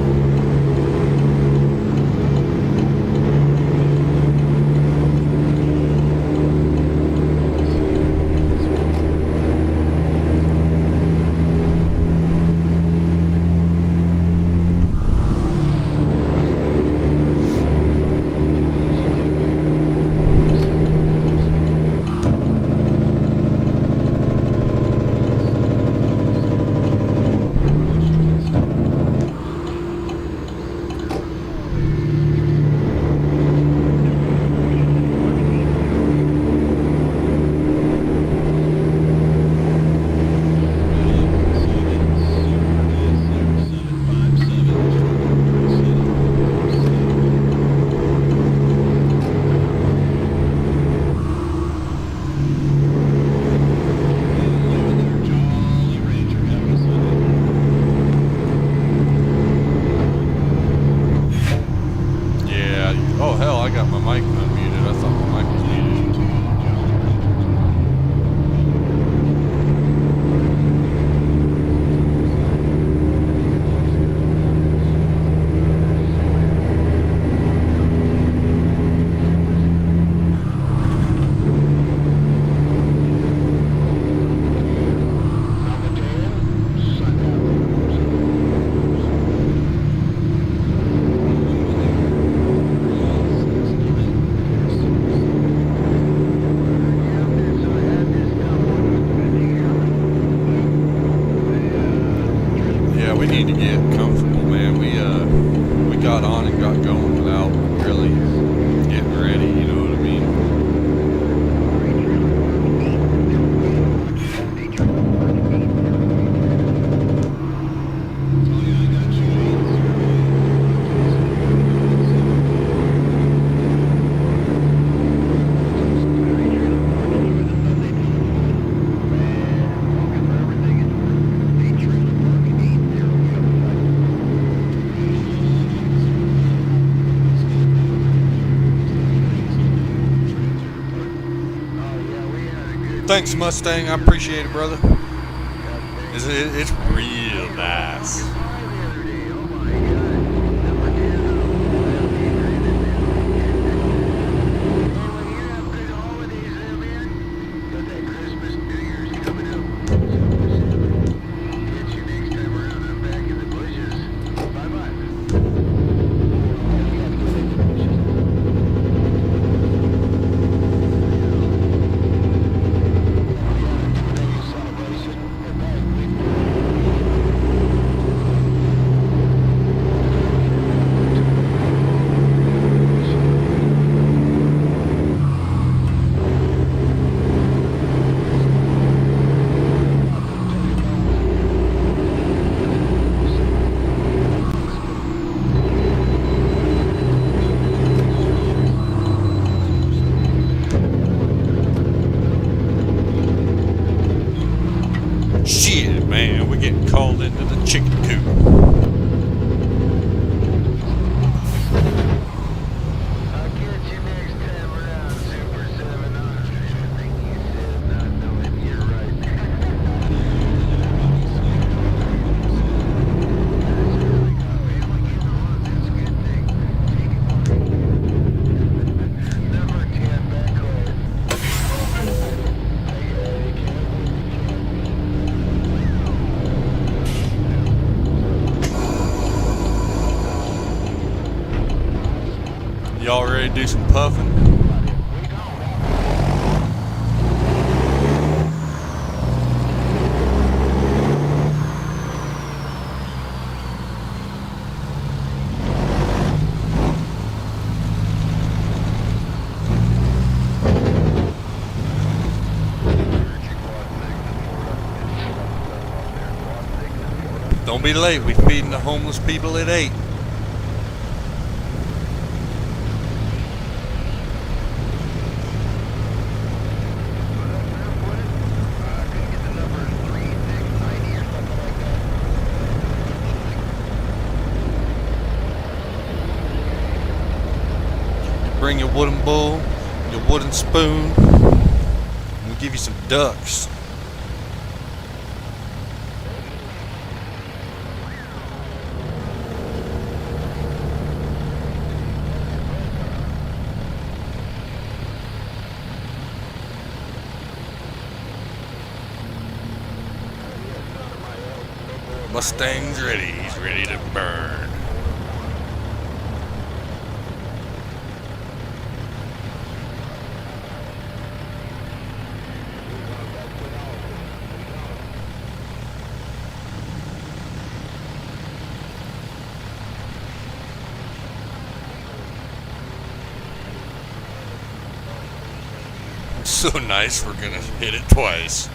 Thanks, Mustang. I appreciate it, brother. It's real nice. Shit, man, we're getting called into the chicken coop. Y'all ready to do some puffing? be late. We feeding the homeless people at 8. Bring your wooden bowl, your wooden spoon. We'll give you some ducks. Mustang's ready. He's ready to burn. It's so nice, we're gonna hit it twice.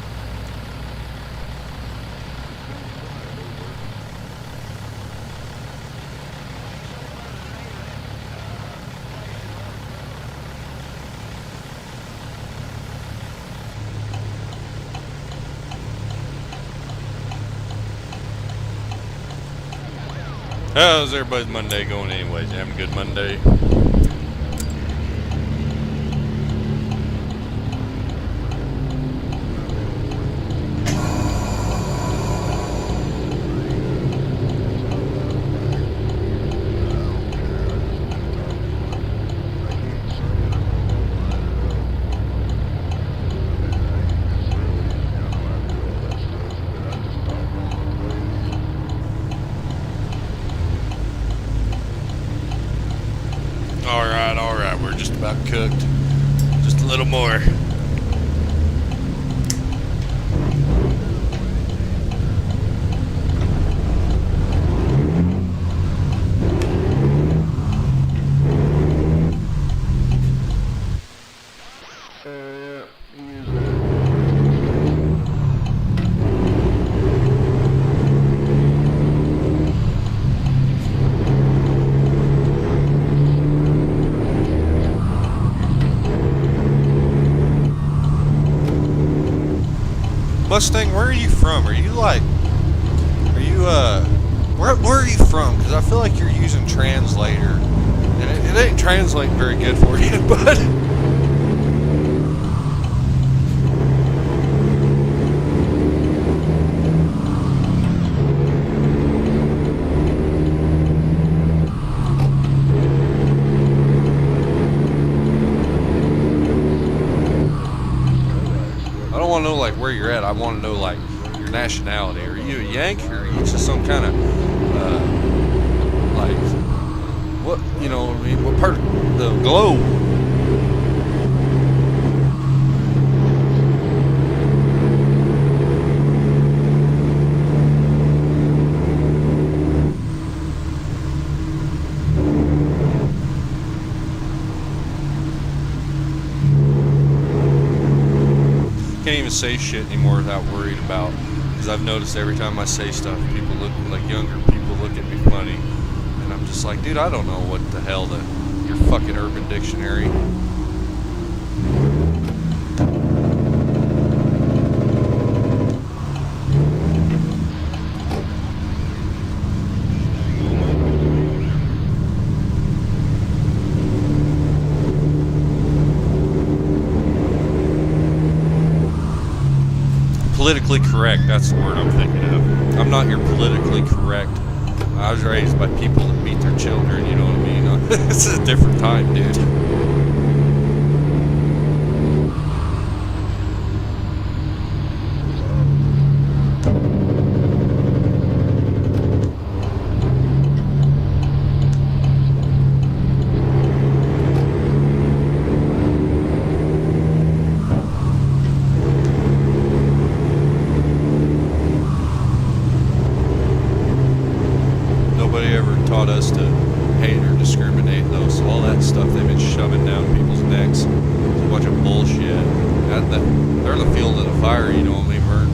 How's everybody's Monday going anyways? You having a good Monday? Alright, we're just about cooked. Just a little more. Mustang, where are you from? Are you where are you from? Because I feel like you're using translator, and it ain't translating very good for you, but I don't want to know like where you're at. I want to know like your nationality. Are you a Yank or are you just some kind of like what, you know what I mean, what part of the globe? Can't even say shit anymore without worried about, because I've noticed every time I say stuff, people look like younger people look at me funny, and I'm just like, dude, I don't know what the hell your fucking Urban Dictionary. Politically correct, that's the word I'm thinking of. I'm not your politically correct. I was raised by people that beat their children, you know what I mean? It's a different time, dude. Nobody ever taught us to hate or discriminate, though, so all that stuff they've been shoving down people's necks is a bunch of bullshit. They're the fuel to the fire, you know what I mean, Vern?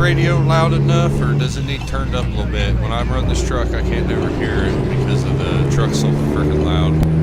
radio loud enough, or does it need turned up a little bit? When I run this truck, I can't never hear it because of the truck's so freaking loud.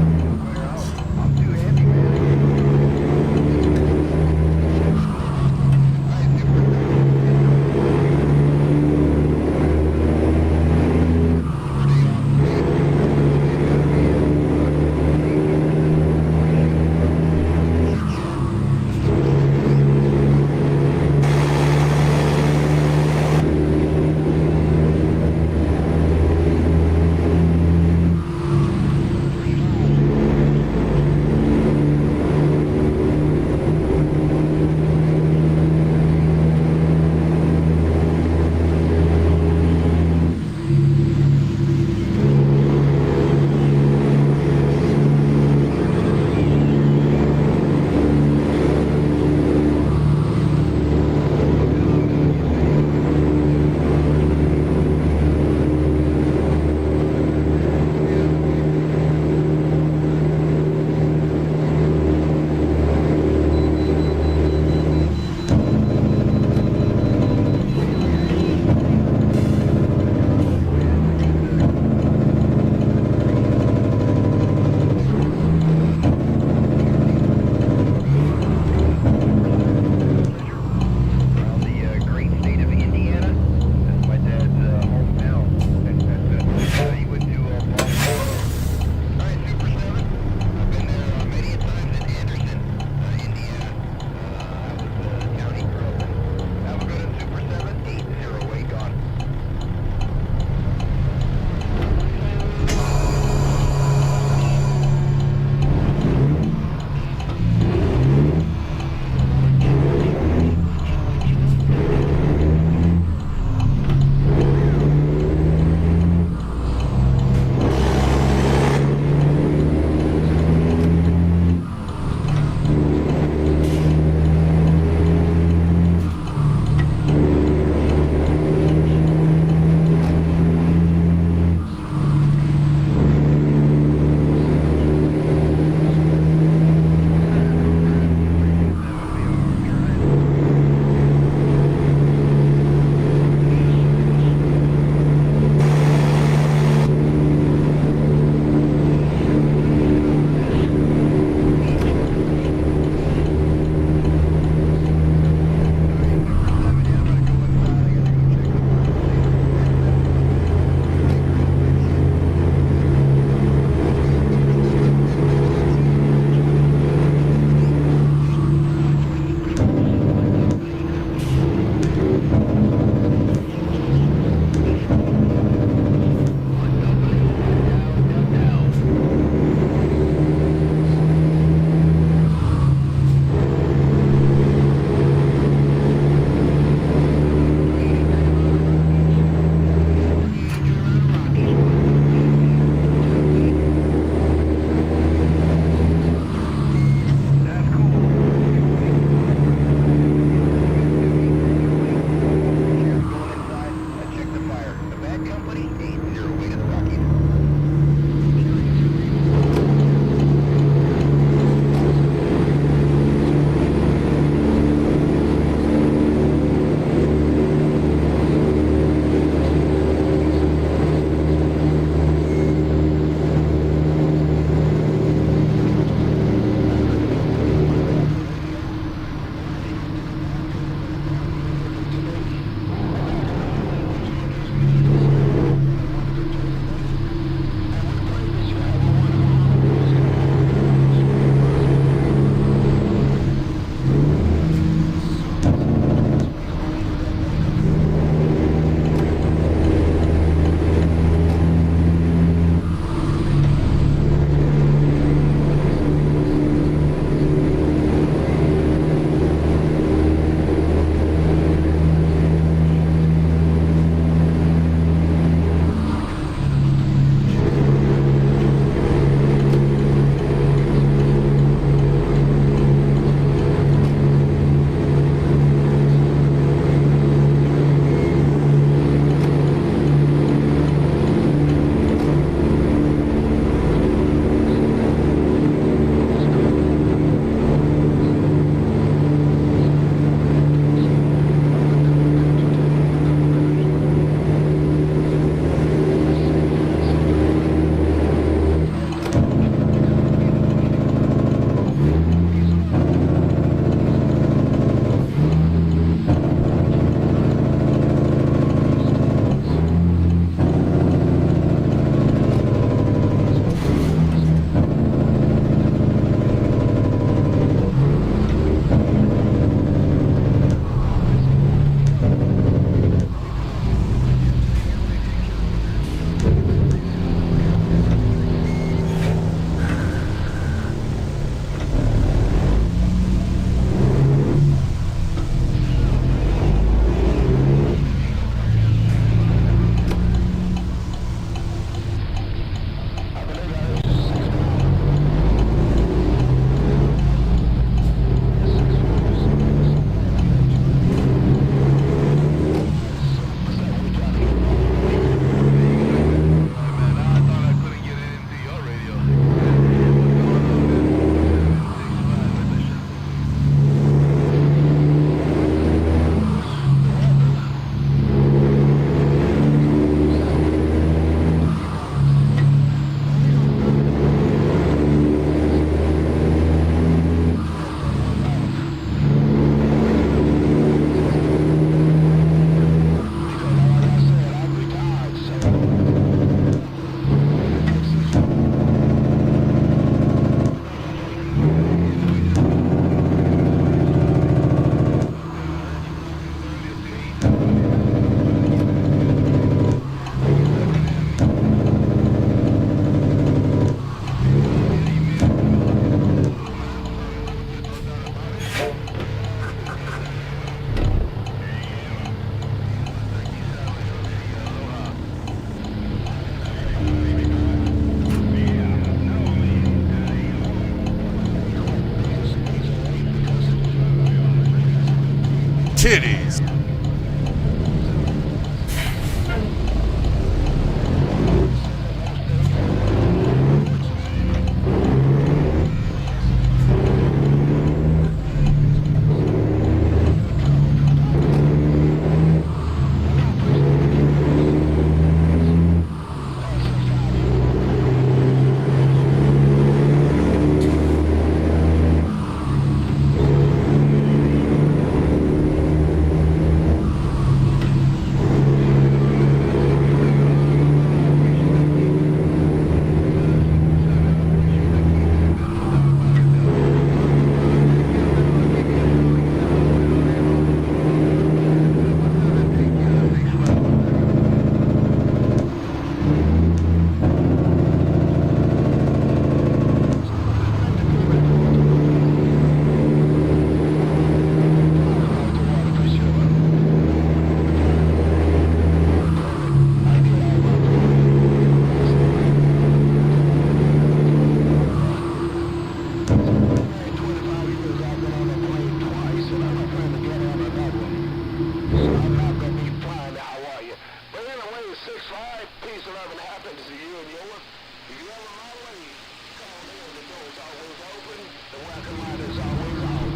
6-5, piece 11 happens to you and yours. If you ever run away, come on in, the door is always open, the welcome line is always on.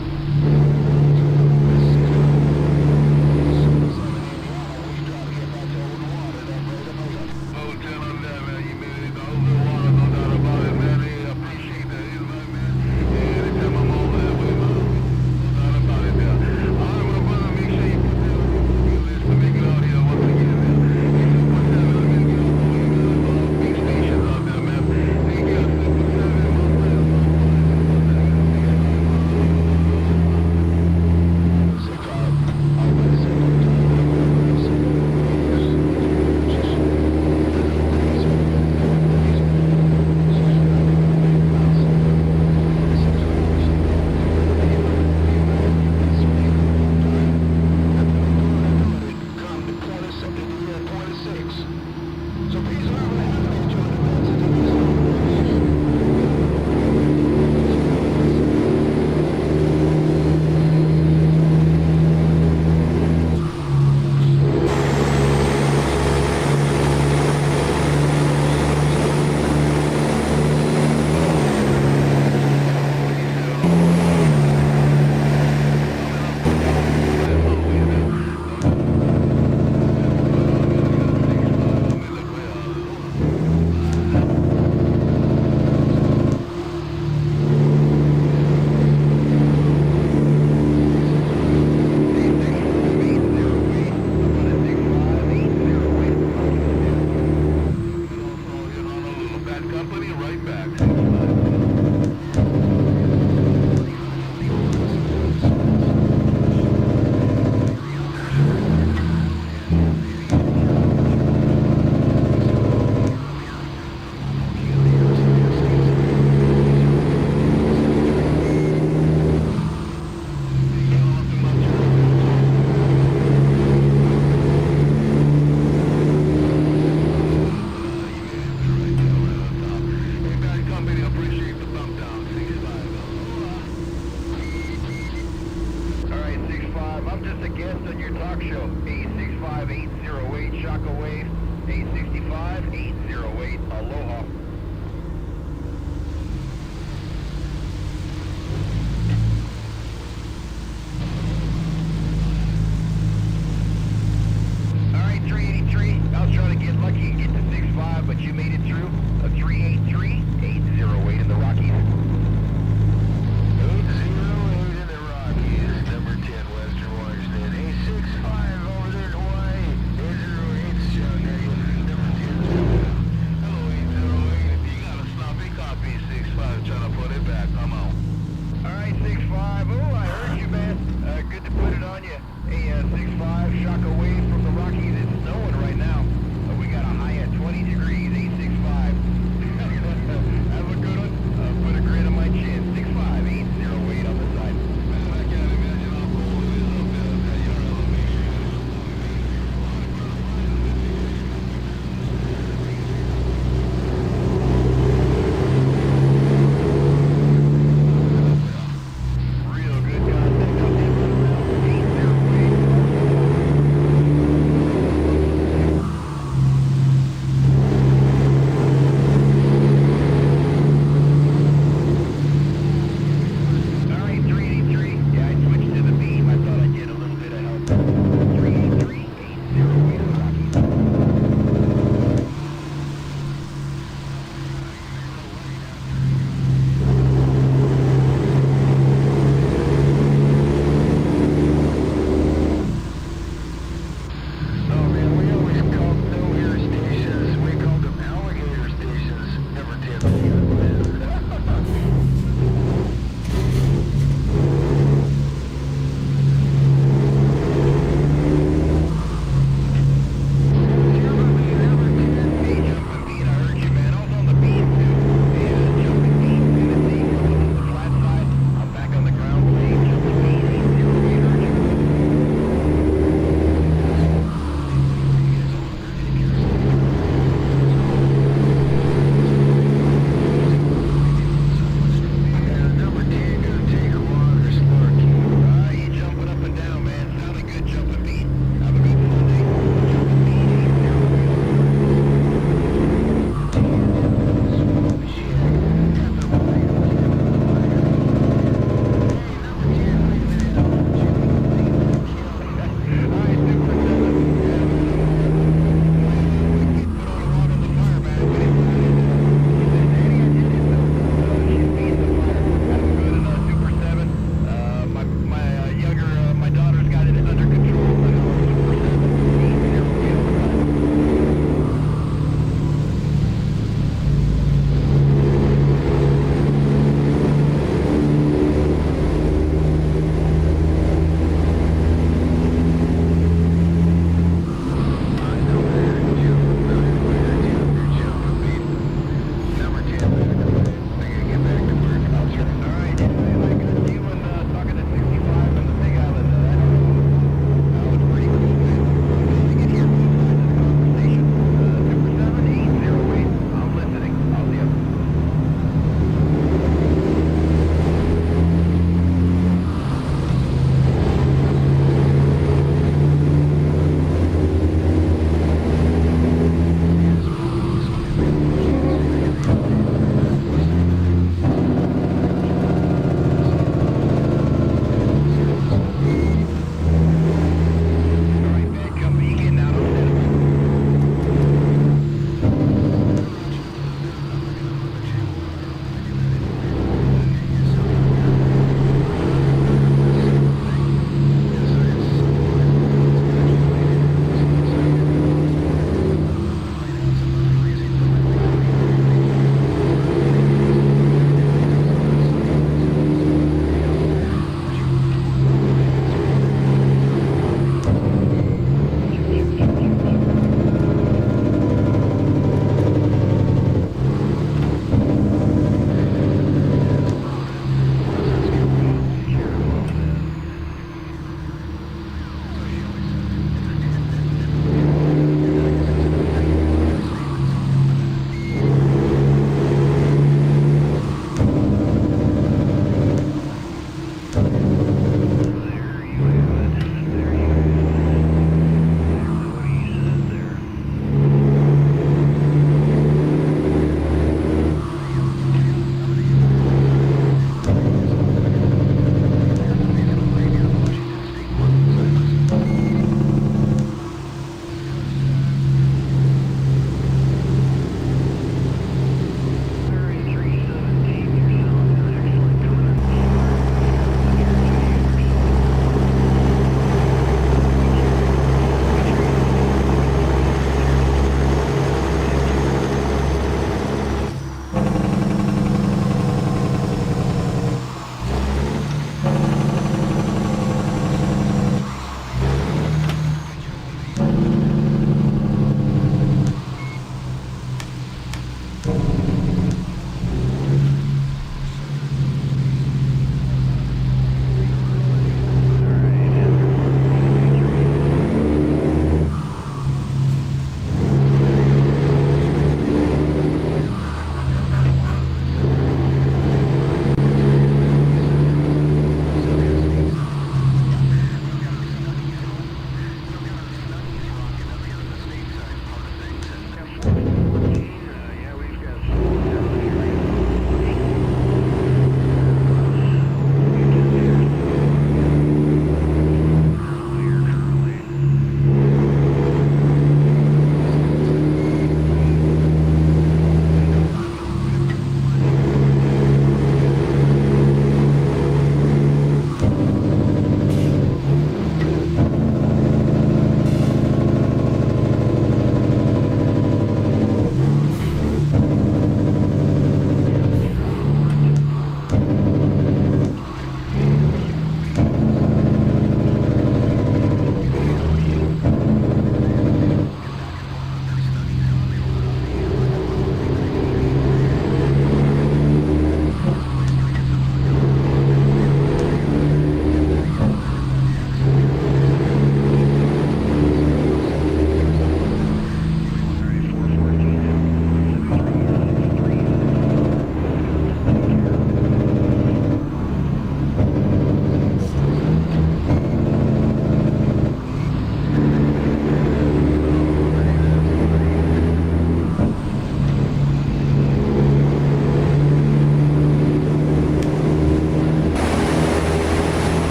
Shock away from the Rockies. It's snowing right now. We got a high at 20 degrees, 865.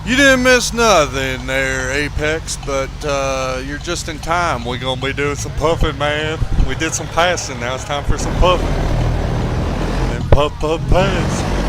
You didn't miss nothing there, Apex, but you're just in time. We're going to be doing some puffing, man. We did some passing. Now it's time for some puffing. And puff, puff, pass.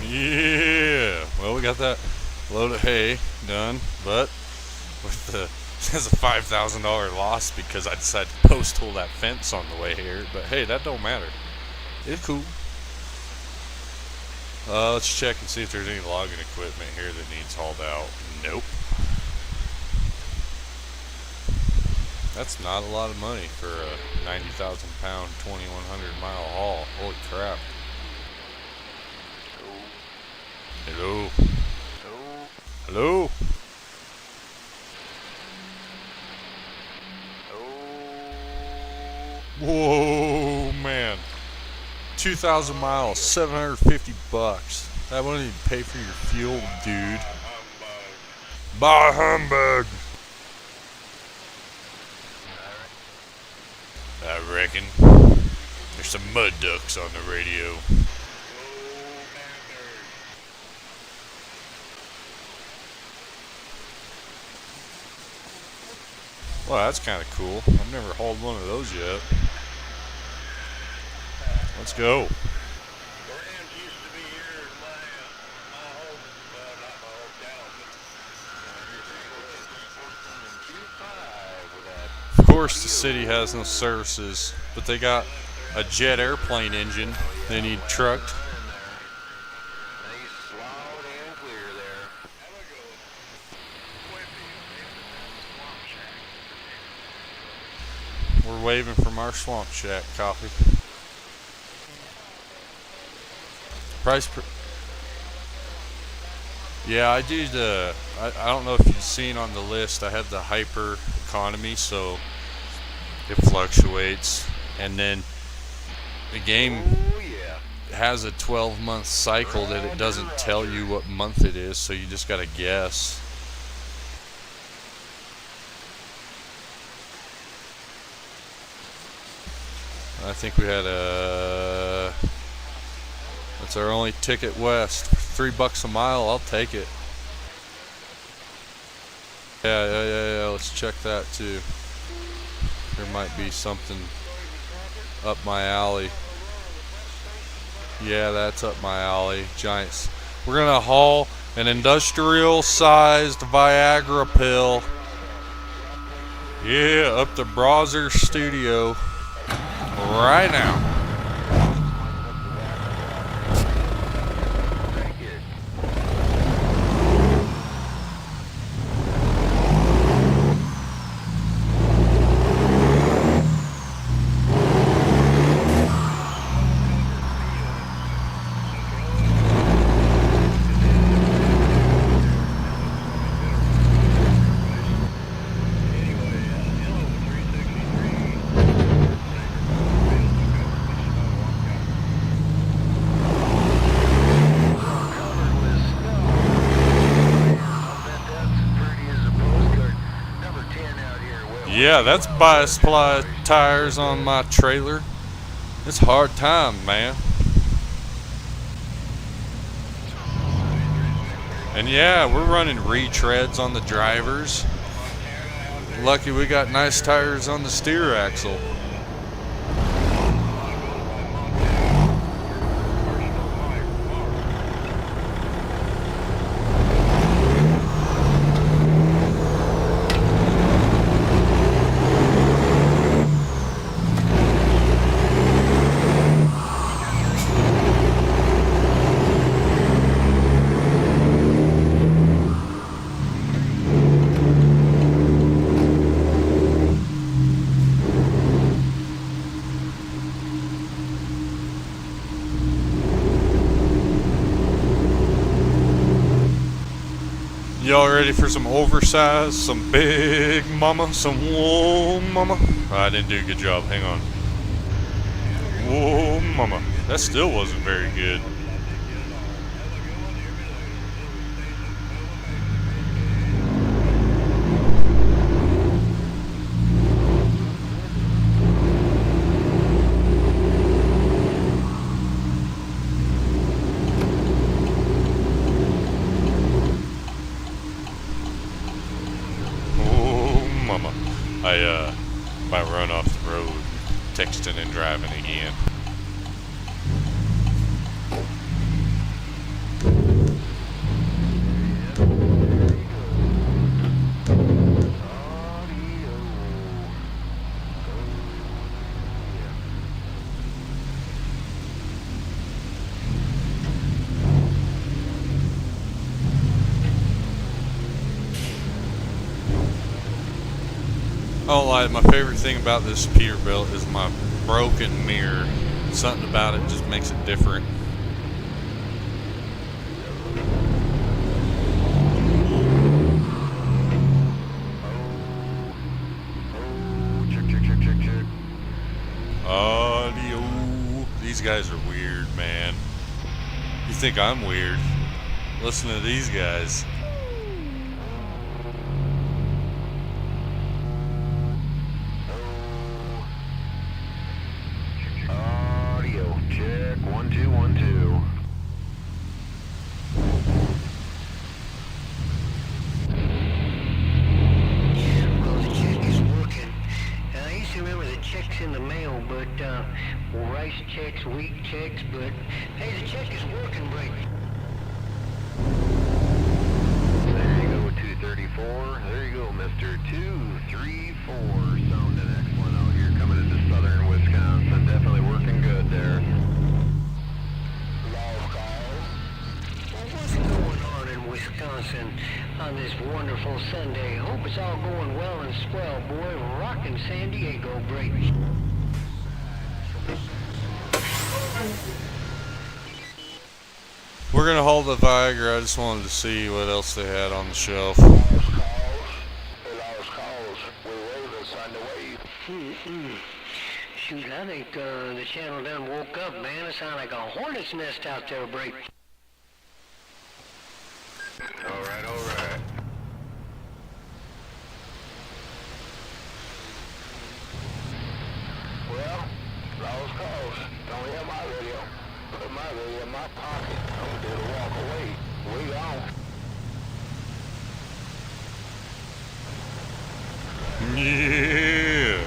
Yeah, well, we got that load of hay done, but with the there's a $5,000 loss because I decided to post hole that fence on the way here. But hey, that don't matter. It's cool. Let's check and see if there's any logging equipment here that needs hauled out. Nope. That's not a lot of money for a 90,000 pound, 2,100 mile haul. Holy crap. Hello. Hello. Whoa, man. 2,000 miles, 750 bucks. That wouldn't even pay for your fuel, dude. Bah humbug. I reckon. There's some mud ducks on the radio. Well, that's kind of cool. I've never hauled one of those yet. Let's go. Rams used to be here in my home, well, not my hometown, but Of course, the city has no services, but they got a jet airplane engine they need trucked. Nice, loud and clear there. We're waving from our Swamp Shack coffee. Price per... Yeah, I do the... I don't know if you've seen on the list, I have the hyper economy, so it fluctuates. And then the game Oh, yeah. has a 12-month cycle that it doesn't tell you what month it is, so you just gotta guess. I think we had a... That's our only ticket west. $3 a mile, I'll take it. Yeah, let's check that too. There might be something up my alley. Yeah, that's up my alley. Giants. We're gonna haul an industrial-sized Viagra pill. Yeah, up to Browser Studio right now. Yeah, that's bi-supply tires on my trailer. It's hard time, man. And yeah, we're running retreads on the drivers. Lucky we got nice tires on the steer axle. Y'all ready for some oversized, some big mama, some whoa mama? Oh, I didn't do a good job, hang on. Whoa mama. That still wasn't very good. I might run off the road, texting and driving again. I don't lie, my favorite thing about this Peterbilt is my broken mirror. Something about it just makes it different. Check. Audio. These guys are weird, man. You think I'm weird? Listen to these guys. Audio check. 1 2 1 2. Well, the check is 1 rice checks, wheat checks, but hey, the check is working, Brake. There you go, 234. There you go, Mr. 234. Sounding excellent out here coming into southern Wisconsin. Definitely working good there. Lost calls. Well, what's going on in Wisconsin on this wonderful Sunday? Hope it's all going well and swell, boy. Rockin' San Diego, Brake. We're gonna hold the Viagra. I just wanted to see what else they had on the shelf. Lost calls. We wave us on the wave. Shoot, I think the channel done woke up, man. It sounded like a hornet's nest out there, Brake. All right, all right. Well, lost calls. Don't hear my radio. Put my radio in my pocket. I'm gonna do the walk away. We on. Yeah.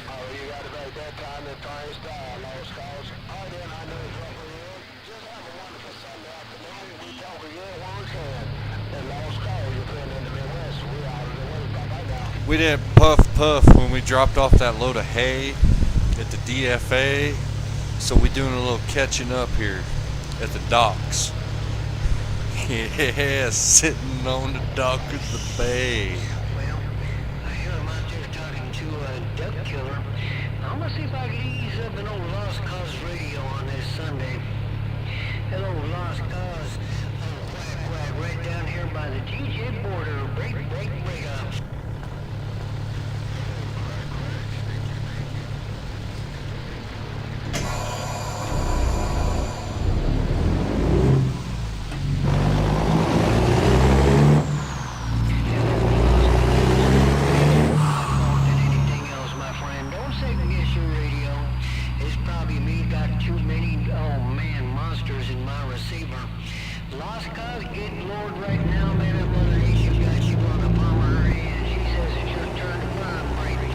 Oh, you got it right that time in fine style, lost calls. All right, then, I know it's over here. Just have a wonderful Sunday afternoon. We talk again when we can. And lost calls, you're playing in the Midwest. We're out of the way. Bye-bye now. We didn't puff when we dropped off that load of hay at the DFA, so we doing a little catching up here at the docks. Yeah, sitting on the dock of the bay. Well, I hear him out there talking to a duck killer. I'm gonna see if I can ease up an old Lost Cause radio on this Sunday. Hello, Lost Cause. Quack, quack, right down here by the TJ border. Break up. Lost Cause, get Lord right now, man. That Mother Nature got you on the palm of her hand. She says it's your turn to burn, Brady.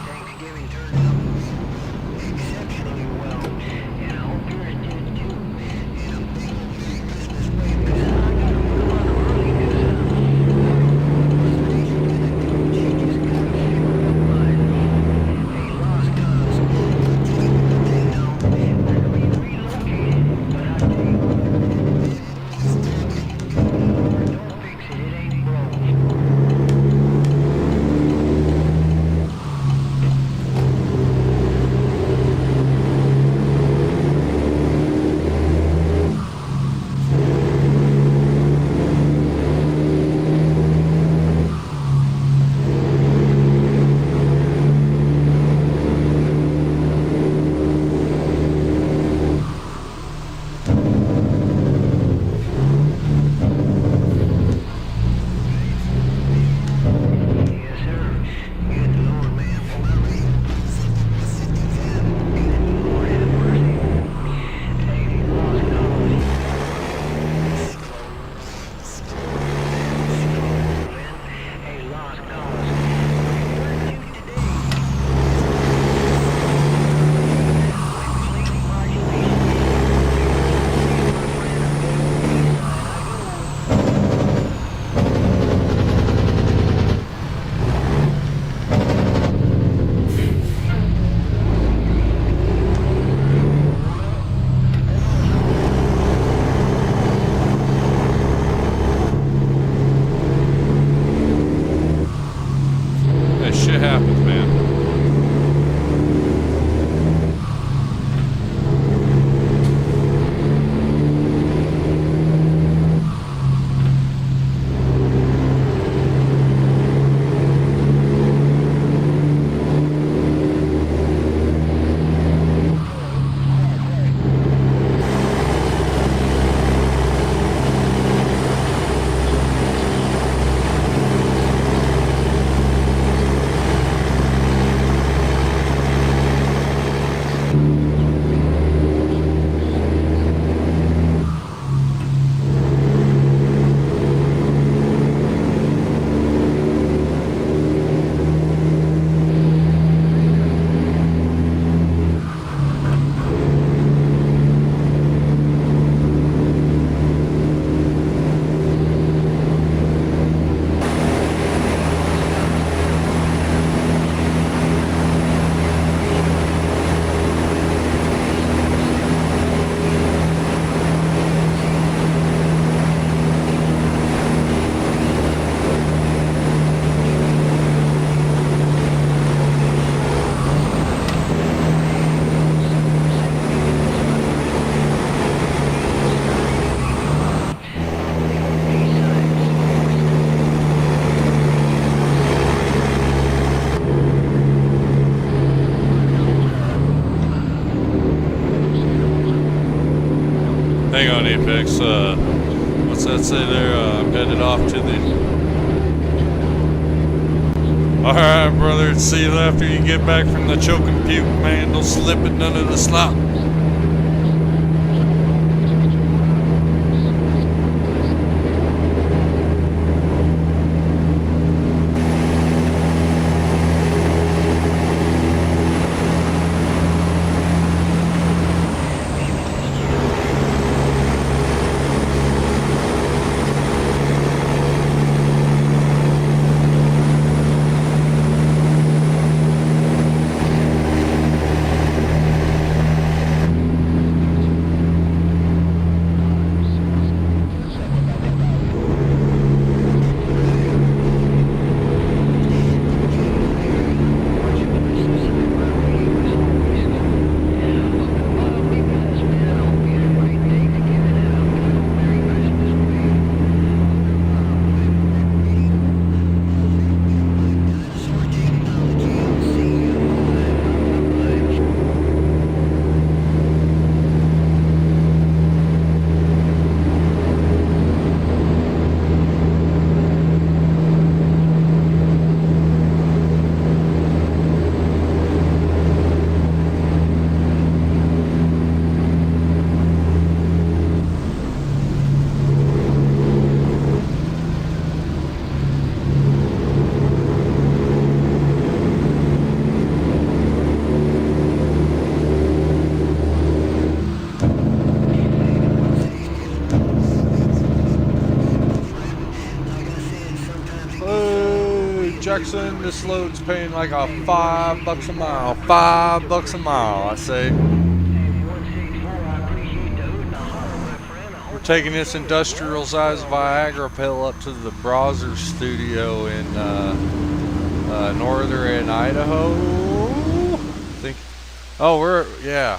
Thanksgiving turned out exceptionally well, and I hope yours did too. Hang on, Apex. What's that say there? I'm headed off to the. Alright, brother. See you after you get back from the choking puke, man. Don't slip it, none of the slop. Jackson, this load's paying like a $5 a mile. $5 a mile, I say. We're taking this industrial size Viagra pill up to the Browser studio in northern Idaho. I think. Oh, yeah.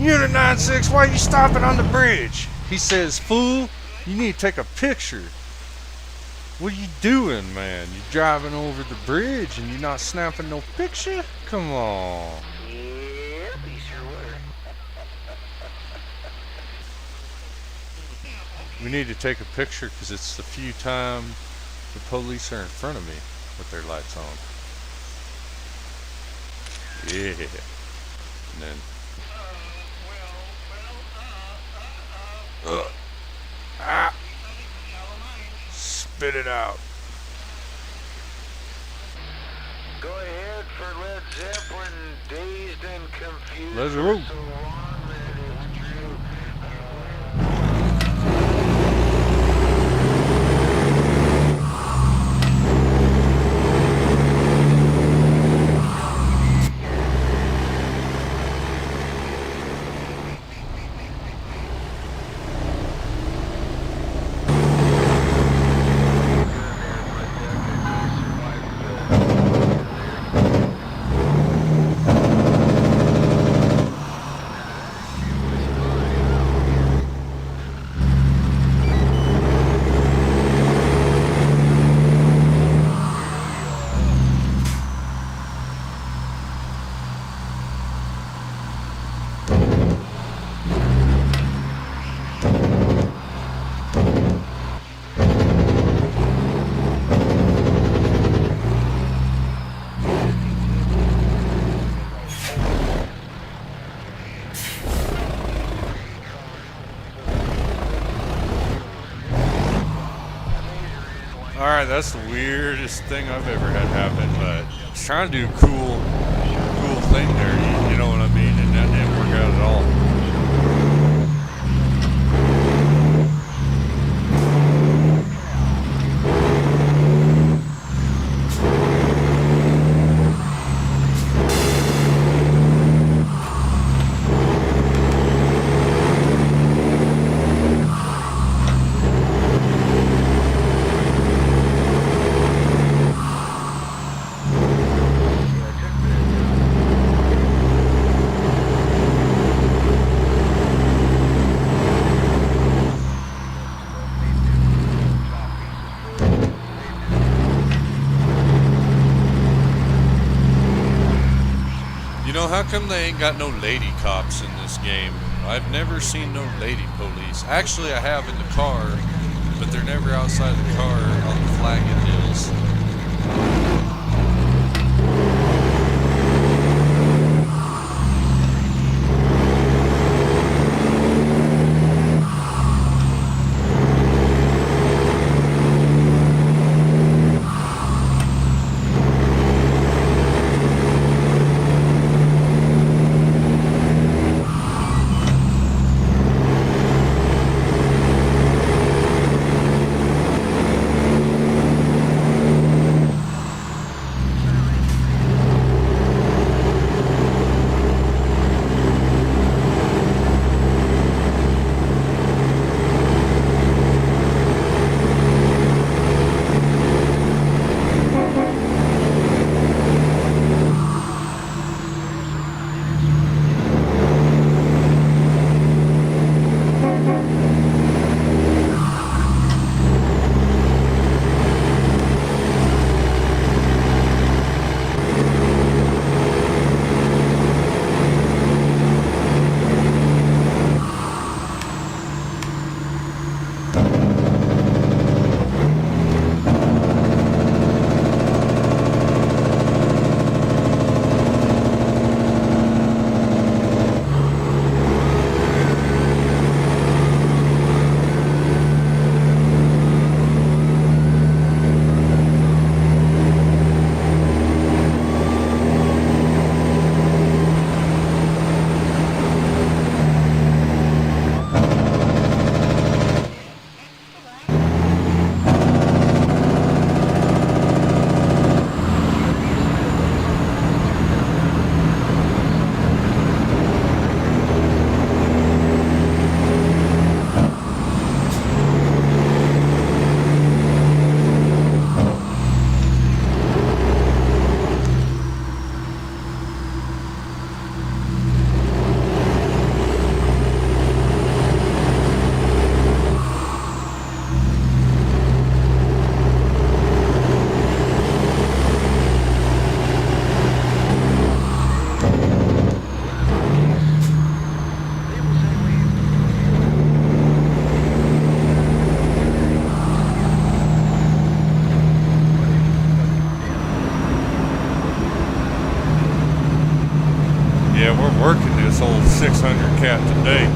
Unit 96, why are you stopping on the bridge? He says, fool, you need to take a picture. What are you doing, man? You driving over the bridge and you're not snapping no picture? Come on. Yep, he sure were. We need to take a picture because it's the few times the police are in front of me with their lights on. Yeah. And then. Ah. Spit it out. Go ahead for Led Zeppelin, Dazed and Confused. Let's go. So long that it's true. Alright, that's the weirdest thing I've ever had happen, but I was trying to do a cool thing there, you know what I mean, and that didn't work out at all. How come they ain't got no lady cops in this game? I've never seen no lady police. Actually, I have in the car, but they're never outside the car on the flagging deals. Yeah, we're working this old 600 cat today.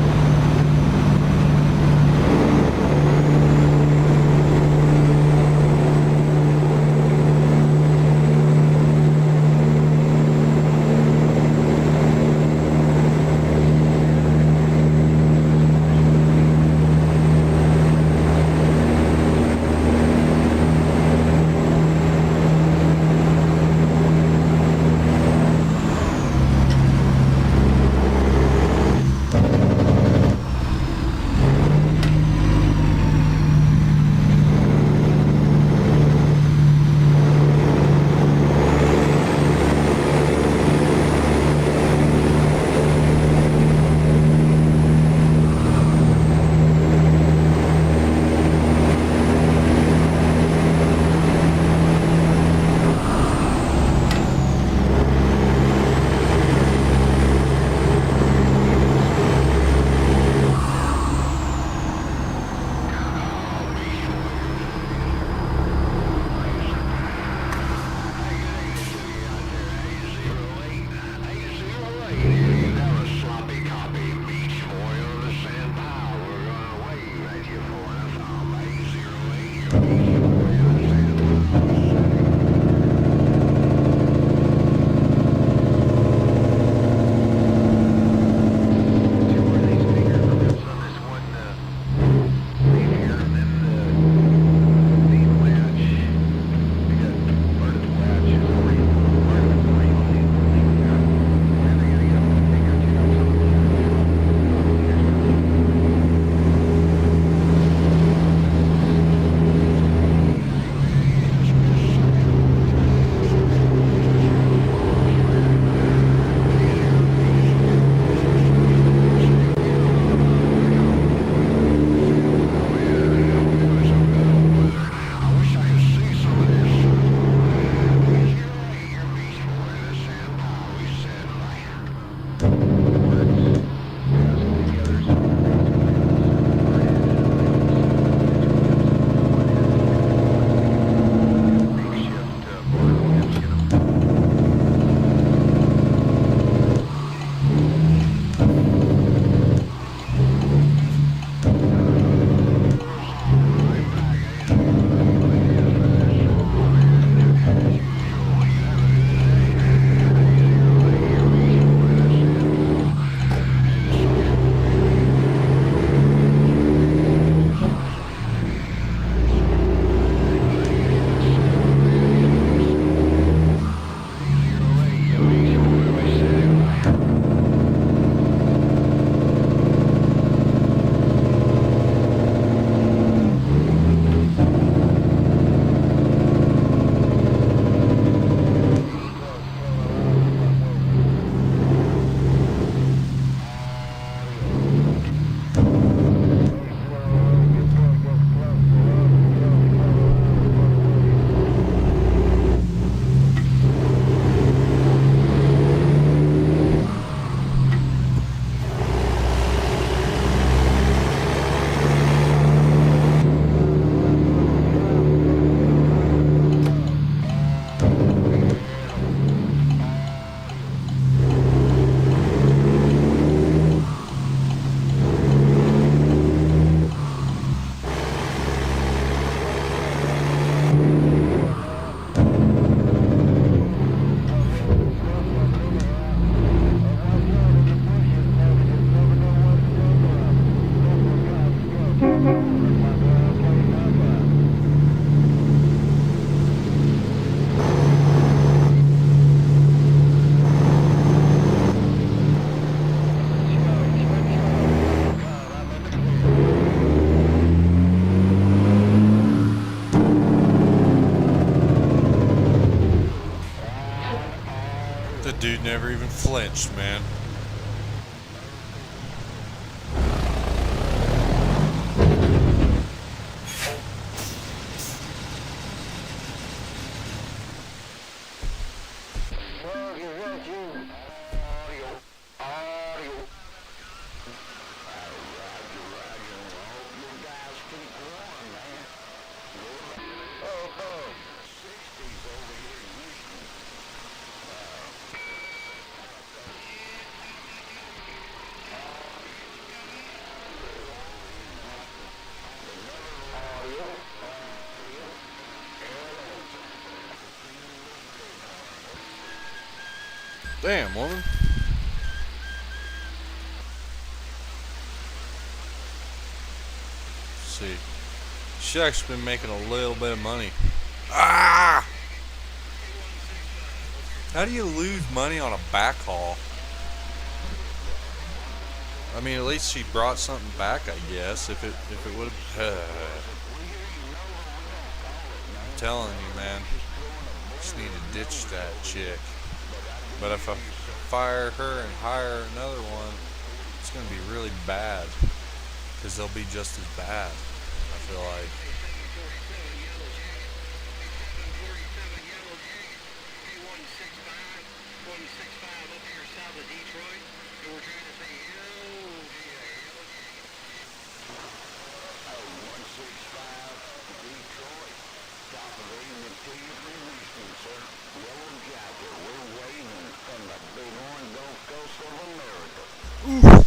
The dude never even flinched, man. Damn, woman. Let's see. She's actually been making a little bit of money. Ah! How do you lose money on a backhaul? I mean, at least she brought something back, I guess. If it would have, I'm telling you, man, just need to ditch that chick. But if I fire her and hire another one, it's gonna be really bad, because they'll be just as bad, I feel like.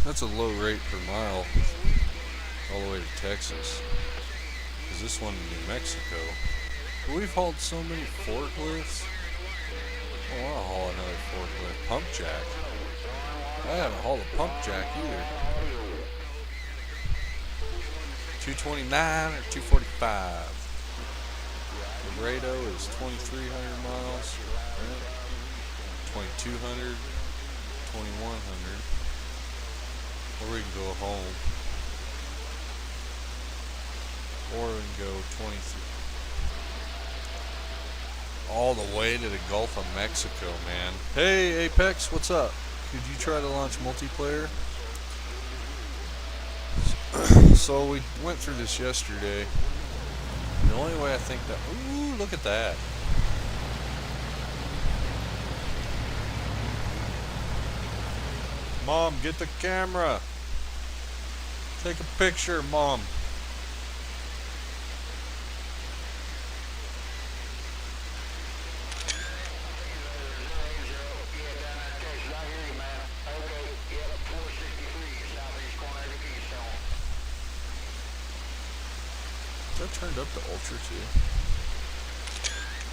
That's a low rate per mile all the way to Texas. Because this one in New Mexico, we've hauled so many forklifts. I don't want to haul another forklift. Pump jack. I haven't hauled a pump jack either. 229 or 245. Laredo is 2,300 miles. Right? 2,200, 2,100. Or we can go home. Or we can go 23. All the way to the Gulf of Mexico, man. Hey, Apex, what's up? Could you try to launch multiplayer? So we went through this yesterday. The only way I think that... Ooh, look at that. Mom, get the camera. Take a picture, Mom. Is that turned up to ultra too?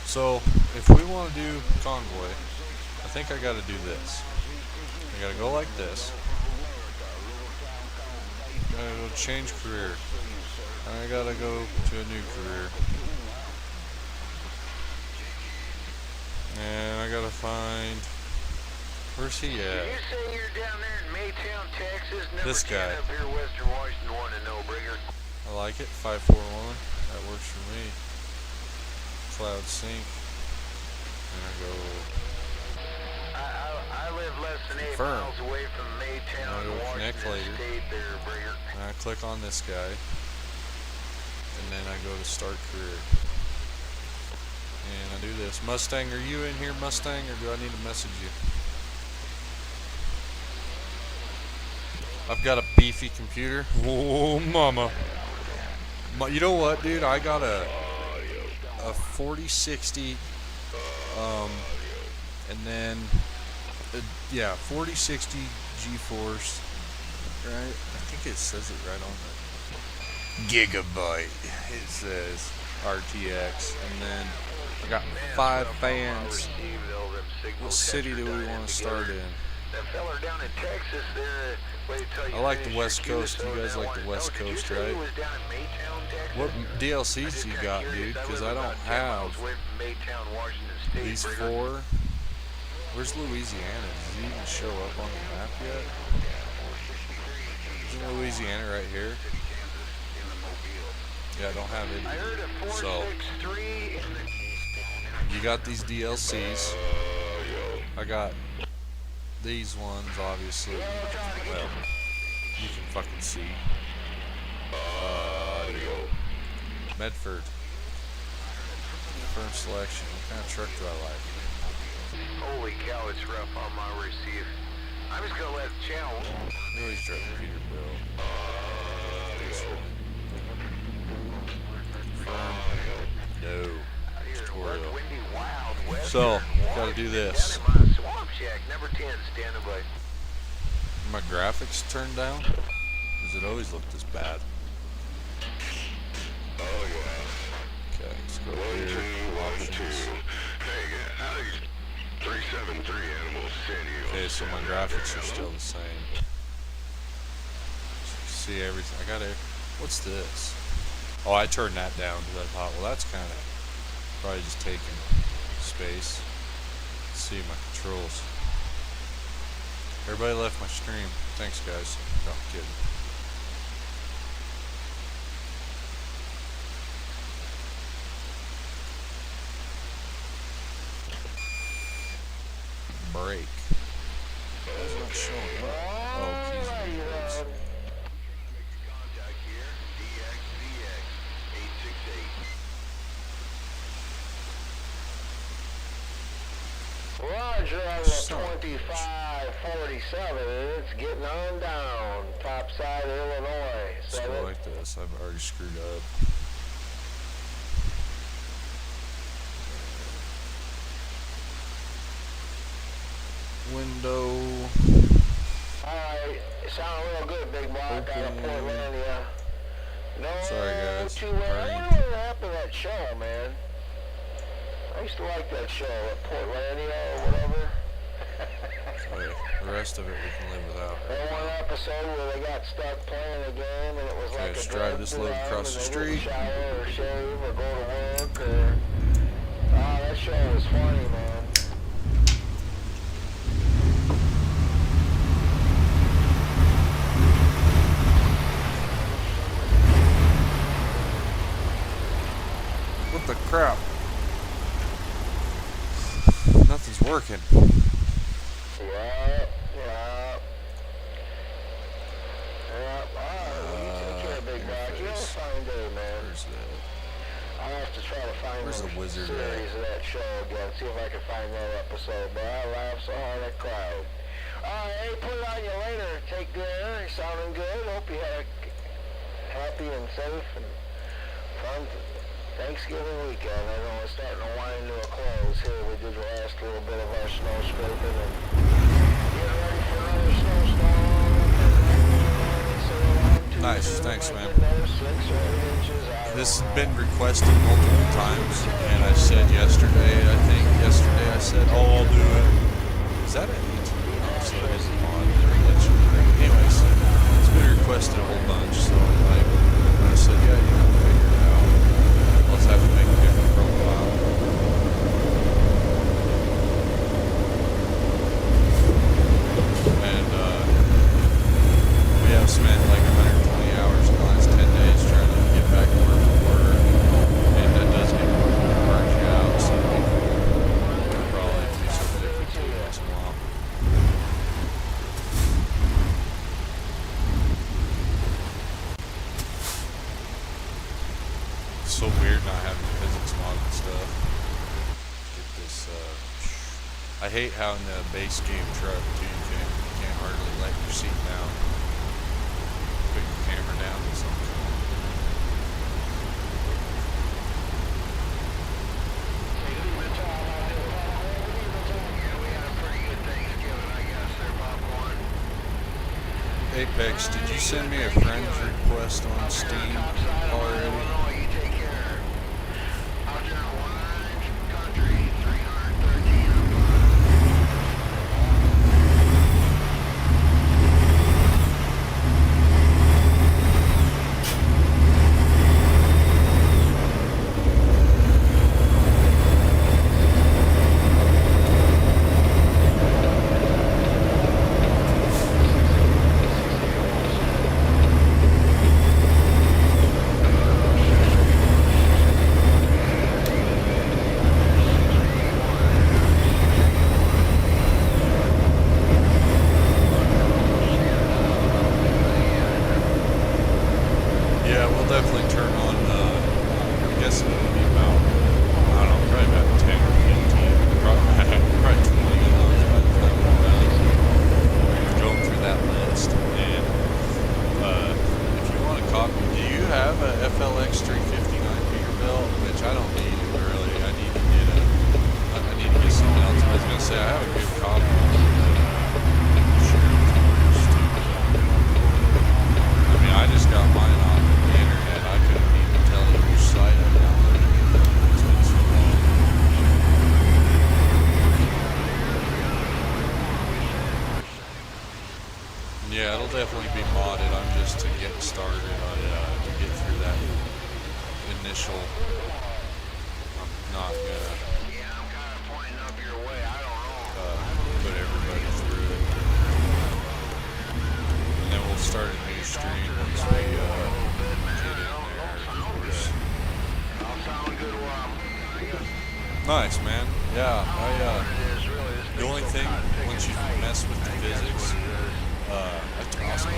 So, if we want to do convoy, I think I got to do this. I gotta go like this. Gotta go change career. I gotta go to a new career. And I gotta find... Where's he at? You say you're down there in Maytown, Texas? This guy. Up here, Western Washington, want to know, Brigger. I like it. 541. That works for me. Cloud sync. And I go... I live less than 8 Confirm. miles away from Maytown, I'll go connect Washington later. State there, Brigger. And I click on this guy. And then I go to start career. And I do this. Mustang, are you in here, Mustang, or do I need to message you? I've got a beefy computer. Oh, mama. You know what, dude? I got a 4060, and then, yeah, 4060 GeForce, right? I think it says it right on the gigabyte. It says RTX, and then I got 5 fans. What city do we want to start in? That feller down in Texas there, wait till you I like the finish West your Coast. You Cuba, guys so like the that West one. Oh, did you Coast, say right? he was down in Maytown, Texas? What DLCs you got, dude? Because I don't have these 4. Where's Louisiana? Does it even show up on the map yet? Isn't Louisiana right here? Yeah, I don't have it either. So, you got these DLCs. I got these ones, obviously. Well, you can fucking see. Medford. Firm selection. What kind of truck do I like? Holy cow, it's rough on my receive. I'm just gonna let the channel. You always drive Peterbilt. This one. No. Tutorial. So, gotta do this. Swamp Shack, number 10, standing by. My graphics turned down? Does it always look this bad? Oh, yeah. Okay, let's go One, here. two, 1, 2. Options. Hey, 373 Animal City. Okay, so my graphics are still the same. See everything. I gotta. What's this? Oh, I turned that down because I thought, well, that's kind of probably just taking space. Let's see my controls. Everybody left my stream. Thanks, guys. No, I'm kidding. Break. Why is it not showing up? Oh, keys and breaks. Contact here, DXVX 868. Roger on Son the of a bitch. 2547. It's getting on down. Topside Illinois. Let's go like this. I've already screwed up. Window. Alright, sound real good, big block out of Open. Portlandia. No, Sorry, guys. too well. I Alright. wonder what happened to that show, man. I used to like that show, Portlandia or whatever. Okay, the rest of it we can live without. That one episode where they got stuck playing a game and it was Okay, like let's a drive drug this to load them across and the they wouldn't street. shower or shave or go to work or... that show was funny, man. What the crap? Nothing's working. Yeah. Alright, well, you take care, big block. You have a fine day, man. Where's that? I'll have to try to find Where's the wizard at? series of that show again, see if I can find that episode, but I laughed so hard I cried. Alright, hey, put it on you later. Take care. You're sounding good. Hope you had a happy and safe and fun Thanksgiving weekend. I know it's starting to wind to a close here. We did the last little bit of our snow scraping and getting ready for another snowstorm. Nice, thanks, man. Another 6 or 8 inches. This has been requested multiple times, and I said yesterday, I said, oh, I'll do it. Is that it? Oh, so it is a mod. Never let you break. Anyways, it's been requested a whole bunch, so I said, yeah, you have to figure it out. Let's have to make a different profile. And, we have spent like 120 hours in the last 10 days trying to get back to work before work, and that does get burnt you out, so we can probably do something different too once in a while. It's so weird not having physics mod and stuff. Get this, I hate how in the base game truck too, you can't hardly let your seat down. Put your camera down or something. Apex, did you send me a friend's request on Steam already? You take care. Out there in Wine Country, 313. Yeah, it'll definitely be modded. I'm just to get started to get through that initial. I'm not gonna Yeah, I'm kind of pointing up your way. I don't know. put everybody through it. And then we'll start a new stream once we get in there. Of course. I'll sound good while I'm. Nice, man. Yeah, It is really. This the only thing once you mess with the physics, that's awesome.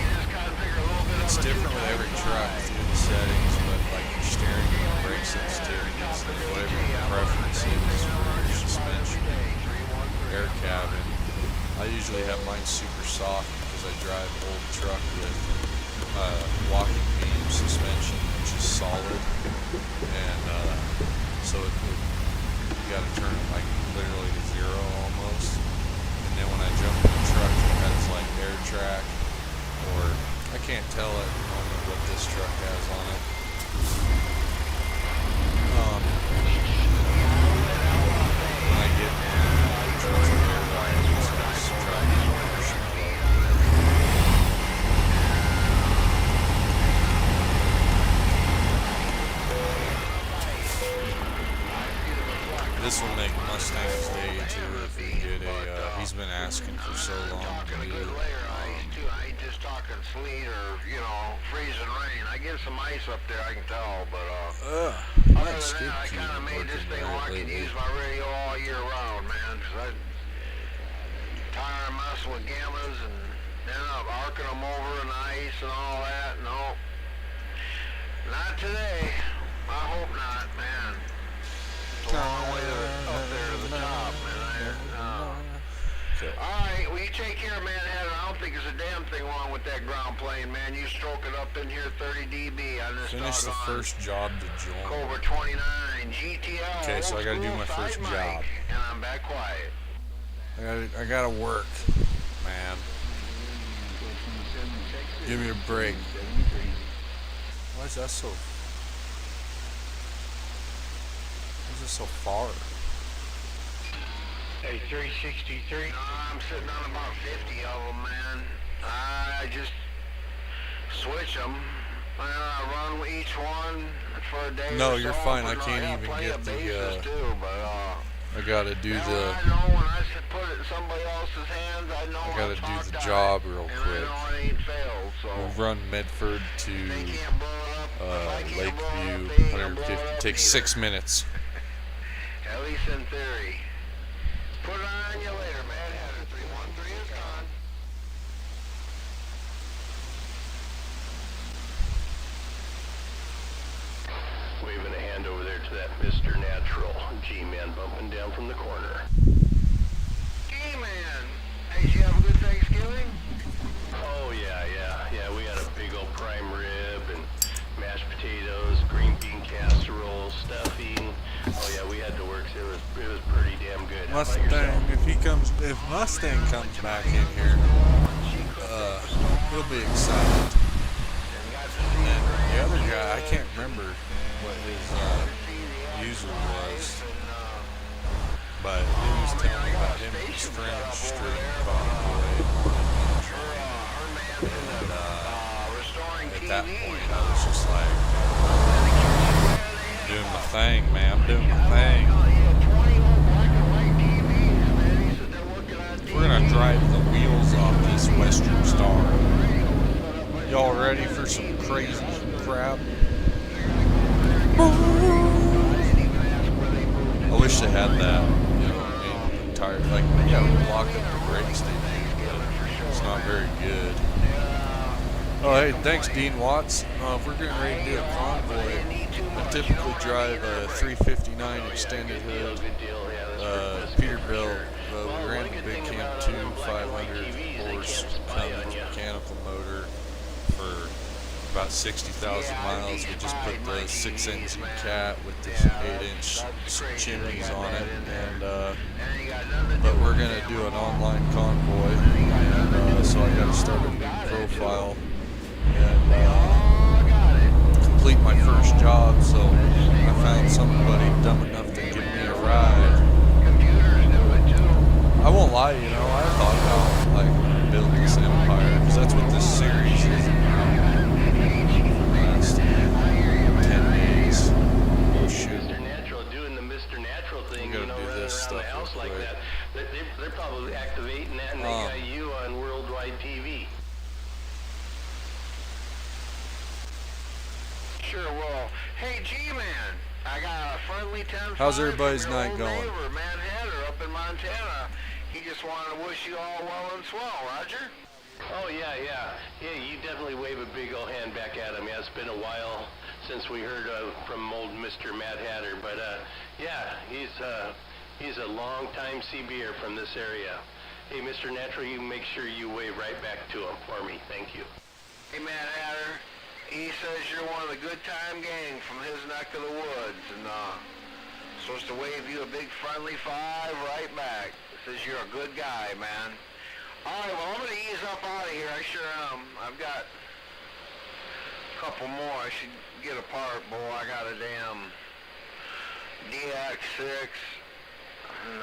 It's different with every truck through the settings, but like your steering wheel, brake sensitivities, and whatever your preference is for your suspension, air cabin. I usually have mine super soft because I drive an old truck with walking beam suspension, which is solid, and so you got to turn it like literally to zero almost. And then when I jump in a truck that has like air track, or I can't tell at the moment what this truck has on it. When I get trucks with air visors, I just try to push them up. This will make Mustang's day too if we get a. He's been asking for so long to do. I ain't just talking sleet or, freezing rain. I get some ice up there, I can tell, but, other than that, I kind of made this thing where I can use my radio all year round, man, because I'm tired of messing with gammas and then I'm arcing them over in ice and all that. No, not today. I hope not, man. It's a long way up there to the top, man. Alright, well you take care, man. I don't think there's a damn thing wrong with that ground plane, man. You stroke it up in here 30 dB on this Finish the first job to join. Cobra 29 GTL. Okay, so I gotta do my first job. And I'm back quiet. I gotta work, man. Give me a break. Why is that so? Why is it so far? Hey, 363. No, I'm sitting on about 50 of them, man. I just switch them. I run with each one for a day. No, or you're so, fine. I but can't have even plenty get of the, bases too, but, I gotta do now the. I know when I put it in somebody else's hands, I know I gotta how do the talked job I, real and quick. I know it ain't failed, so. We'll run Medford They to can't blow it up. If I can't blow it Lakeview, up, they ain't gonna blow 150. it up Takes either. 6 minutes. At least in theory. Put it on you later, man. 313 is gone. Waving a hand over there to that Mr. Natural. G-Man bumping down from the corner. Hey, man. Hey, did you have a good Thanksgiving? Oh, yeah. We had a big old prime rib and mashed potatoes, green bean casserole, stuffing. Oh, yeah, we had to work. It was pretty damn good. How about yourself? If Mustang comes back in here, he'll be excited. And the other guy, I can't remember what his user was, but he was telling me about him and his friend stream Convoy. And at that point, I was just like, doing my thing, man. I'm doing my thing. We're gonna drive the wheels off this Western Star. Y'all ready for some crazy crap? I wish they had that, in tire. Like, yeah, we lock up the brakes, they do, but it's not very good. Oh, hey, thanks, Dean Watts. If we're getting ready to do a convoy, I typically drive a 359 extended hood Peterbilt. We ran the Big Camp 2 500 horse Cummins mechanical motor for about 60,000 miles. We just put the 6-engine cat with the 8-inch chimneys on it, and but we're gonna do an online convoy, and so I got to start a new profile and complete my first job. So I found somebody dumb enough to give me a ride. I won't lie, I thought about like building this empire because that's what sure will. Hey, G-Man, I got a friendly 10-5 How's everybody's from your night old going? neighbor, Mad Hatter, up in Montana. He just wanted to wish you all well and swell, Roger. Oh, yeah. Yeah, you definitely wave a big old hand back at him. Yeah, it's been a while since we heard from old Mr. Mad Hatter. But, yeah, he's a long-time CBer from this area. Hey, Mr. Natural, you make sure you wave right back to him for me. Thank you. Hey, Mad Hatter, he says you're one of the good time gang from his neck of the woods, and supposed to wave you a big friendly 5 right back. Says you're a good guy, man. All right, well, I'm going to ease up out of here. I sure am. I've got a couple more. I should get a part, boy. I got a damn DX6 and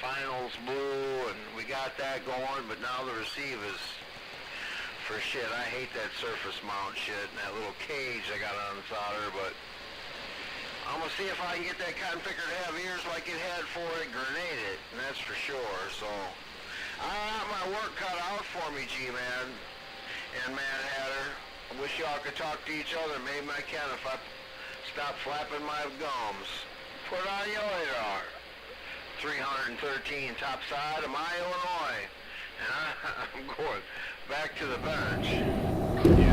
Finals Blue, and we got that going, but now the receive is for shit. I hate that surface mount shit and that little cage I got on the solder, but I'm going to see if I can get that cotton picker to have ears like it had for it, grenade it, and that's for sure. So, I got my work cut out for me, G-Man and Mad Hatter. I wish y'all could talk to each other. Maybe I can if I stop flapping my gums. Put on your radar. 313 top side of my Illinois. And I'm going back to the bench. Yeah,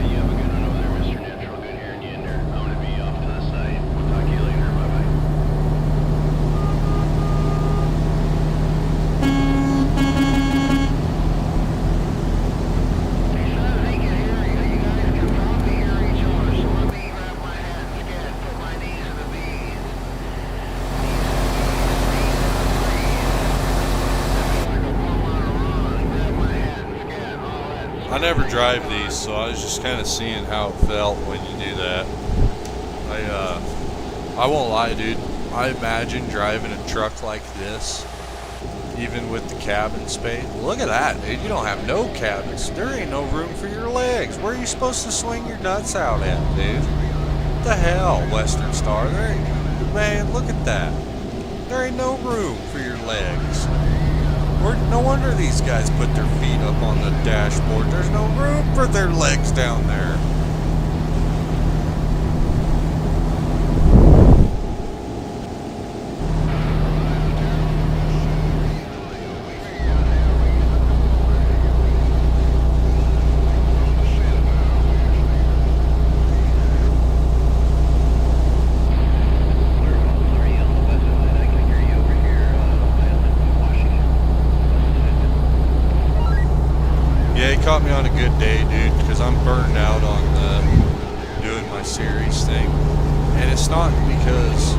you have a good one over there, Mr. Natural. Good hearing you in there. I'm going to be off to the side. Talk to you later. Bye-bye. He says he can hear you. You guys can probably hear each other. So let me grab my hat and scat, put my knees in the V's. I never drive these, so I was just kind of seeing how it felt when you do that. I won't lie, dude. I imagine driving a truck like this, even with the cabin space. Look at that, dude. You don't have no cabins. There ain't no room for your legs. Where are you supposed to swing your nuts out at, dude? What the hell, Western Star? Man, look at that. There ain't no room for your legs. No wonder these guys put their feet up on the dashboard. There's no room for their legs down there. Yeah, he caught me on a good day, dude, because I'm burned out on doing my series thing. And it's not because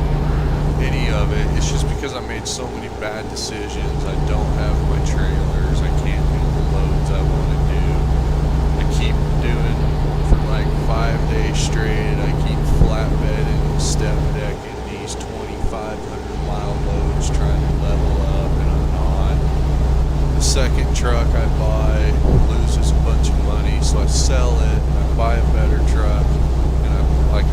any of it, it's just because I made so many bad decisions. I don't have my trailers, I can't do the loads I want to do. I keep doing, for like 5 days straight, I keep flatbedding, step decking these 2,500 mile loads, trying to level up, and I'm not. The second truck I buy loses a bunch of money, so I sell it and I buy a better truck, and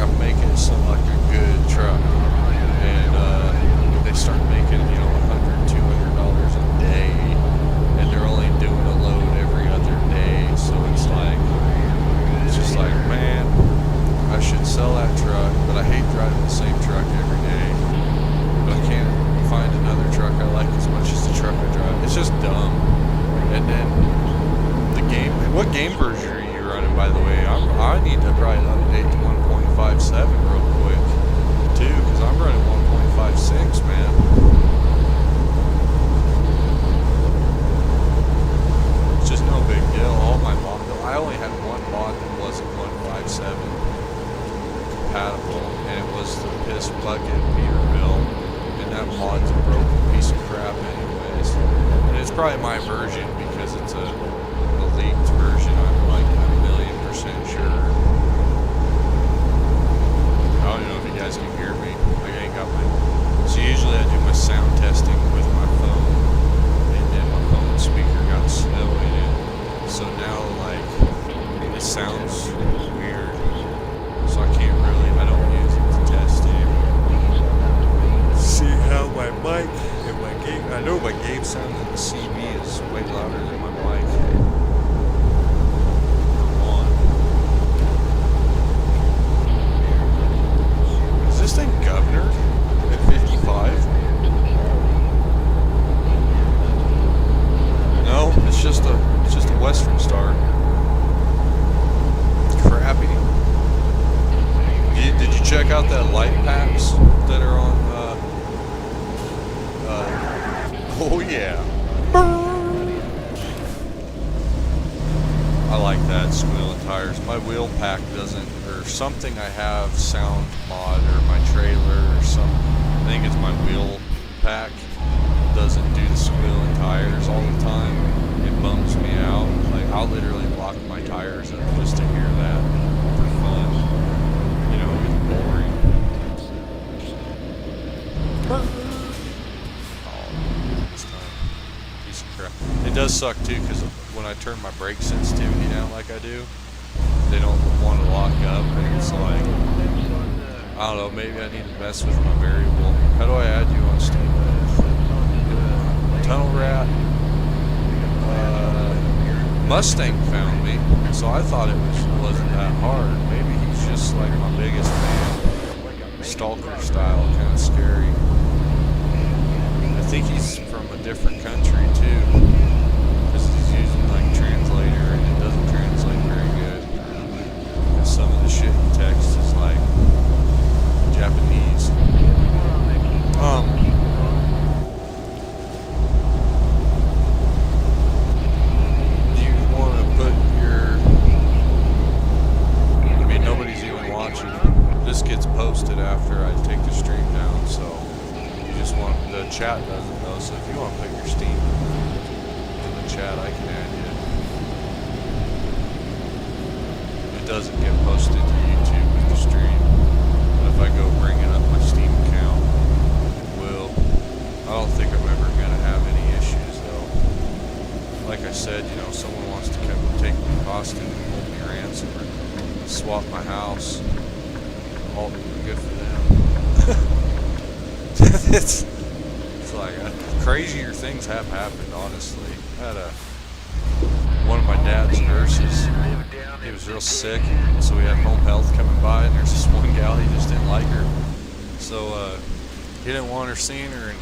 I'm making it sound like a good truck, and they start making $100, $200 a day, and they're only doing a load every other day, so it's just like, man, I should sell that truck, but I hate driving the same truck every day, but I can't find another truck I like as much as the truck I drive. It's just dumb. And then what game version are you running, by the way? I need to probably update to 1.57 real quick too, because I'm running 1.56, man. It's just no big deal. All my mod, I only had one mod that wasn't 1.57 compatible, and it was the piss bucket Peterbilt, and that mod's a broken piece of crap anyways. And it's probably my version because it's a leaked version. I'm like 1,000,000% sure. I don't know if you guys can hear me. I ain't got my. So usually I do my sound Western Star. Crappy. Did you check out that light packs that are on? Oh yeah. I like that squealing tires. My wheel pack doesn't, or something I have sound mod, or my trailer, or some. I think it's my wheel pack doesn't do the squealing tires all the time. It bums me out. Like I'll literally lock my tires up just to hear that for fun. You know, it's boring. Oh, this time, piece of crap. It does suck too, because when I turn my brake sensitivity down like I do, they don't want to lock up, and it's like, I don't know, maybe I need to mess with my variable. How do I add you on Steam? Tunnel Rat. Mustang found me, so I thought it wasn't that hard. Maybe he's just like my biggest fan. Stalker style, kind of scary. I think he's from a different country too, because he's using like translator and it doesn't translate very good. And some of the shit he texts is like Japanese. Do you want to put your? I mean, nobody's even watching. This gets posted after I take the stream down, so you just want the chat doesn't know. So if you want to put your Steam in the chat, I can add you. It doesn't get posted to YouTube with the stream, but if I go bringing up my Steam account, it will. I don't think I'm ever gonna have any issues though. Like I said, you know, someone wants to come take me hostage and hold me ransom or swap my house. All good for them. it's like crazier things have happened, honestly. I had one of my dad's nurses, he was real sick, so we had home health coming by, and there's this one gal, he just didn't like her. So he didn't want her seeing her, and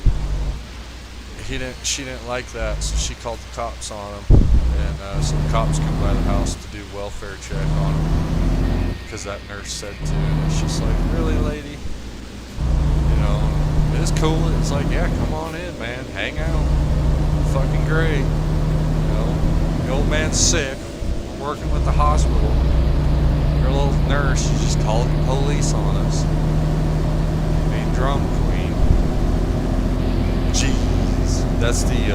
she didn't like that, so she called the cops on him. And so the cops come by the house to do welfare check on him, because that nurse said to, and it's just like, really, lady? You know, it's cool. It's like, yeah, come on in, man, hang out. Fucking great. You know, the old man's sick. We're working with the hospital. Your little nurse, she just called the police on us. Being drama queen. Jeez. That's the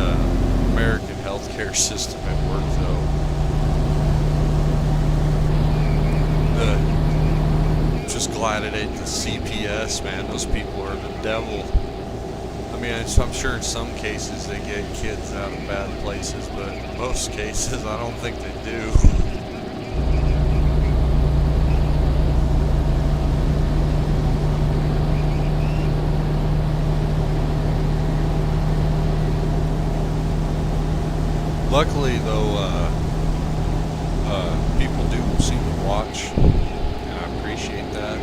American healthcare system at work, though. Just glad it ain't the CPS, man. Those people are the devil. I mean, I'm sure in some cases they get kids out of bad places, but in most cases I don't think they do. Luckily, though, people do seem to watch, and I appreciate that. I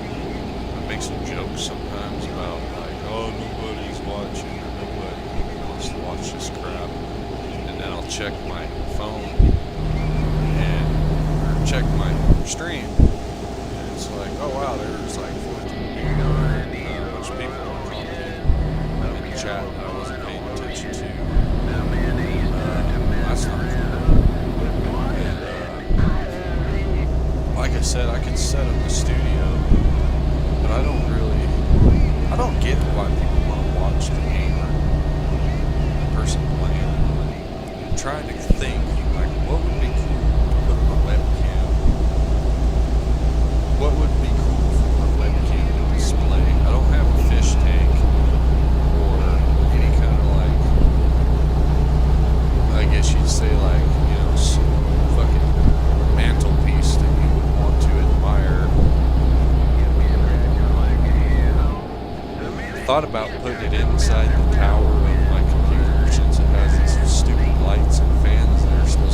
make some jokes sometimes about, like, oh, nobody's watching, or nobody wants to watch this crap. And then I'll check my phone, or check my stream, and it's like, oh, wow, there's like 14 people. Most people don't comment in the chat that I wasn't paying attention to. That's not cool. And, like I said, I could set up the studio, but I don't get why people want to watch the game or the person playing. I'm trying to think, like, what would be cool to put on my webcam? What would be cool for my webcam to display? I don't have a fish tank or any kind of, like, I guess you'd say, like, you know, some fucking mantelpiece that you would want to admire. I thought about putting it inside the tower of my computer, since it has these stupid lights and fans that are supposed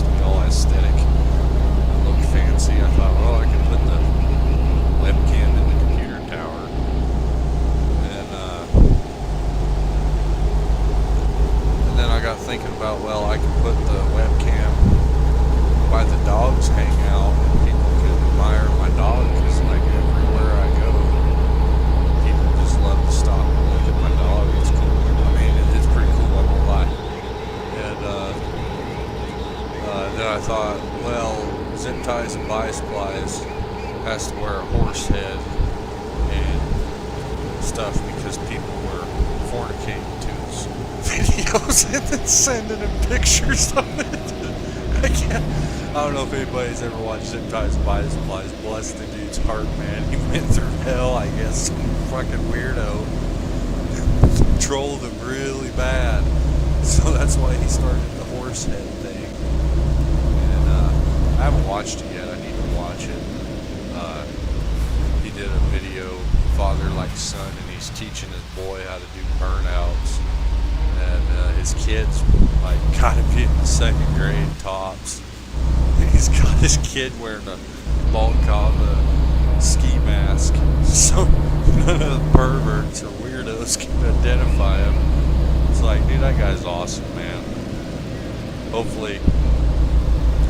I thought, well, Zip Ties and Bias Plies has to wear a horse head and stuff because people were fornicating to his videos and then sending him pictures of it. I don't know if anybody's ever watched Zip Ties and Bias Plies. Bless the dude's heart, man. He went through hell, I guess. Some fucking weirdo trolled him really bad. So that's why he started the horse head thing. And I haven't watched it yet. I need to watch it. He did a video, Father Like Son, and he's teaching his boy how to do burnouts. And his kid's like gotta be in the 2nd grade tops. He's got his kid wearing a balaclava ski mask, so none of the perverts or weirdos can identify him. It's like, dude, that guy's awesome, man. Hopefully,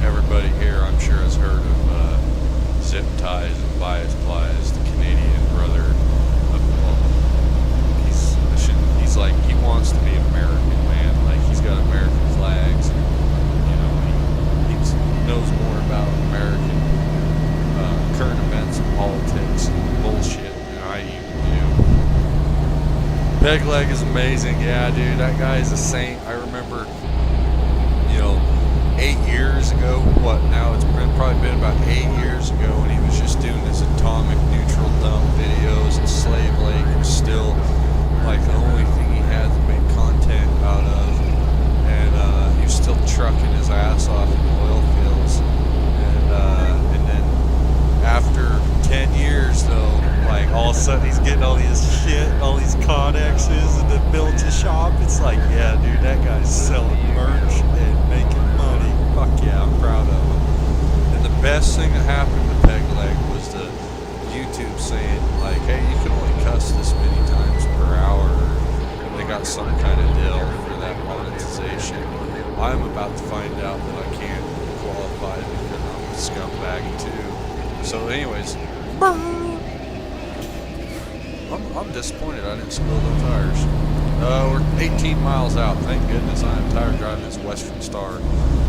everybody here, I'm sure, has heard of Zip Ties and Bias Plies, the Canadian brother. He's like, he wants to be American, man. Like, he's got American flags. You know, he knows more about American current events and politics and bullshit than I even do. Peg Leg is amazing. Yeah, dude, that guy is a saint. I remember, 8 years ago, probably been about 8 years ago when he was just doing his atomic neutral dump videos, and Slave Lake was still like the only thing he had to make content out of, and he was still trucking his ass off in the oil fields, and then after 10 years though, like all of a sudden he's getting all these shit, all these connexes, and then builds a shop. It's like, yeah, dude, that guy's selling merch and making money. Fuck yeah, I'm proud of him. And the best thing that happened to Peg Leg was the YouTube saying, like, hey, you can only cuss this many times per hour. They got some kind of deal for that monetization. I'm about to find out that I can't qualify because I'm a scumbag too. So anyways, I'm disappointed I didn't spill those tires. We're 18 miles out. Thank goodness I am tired driving this Western Star.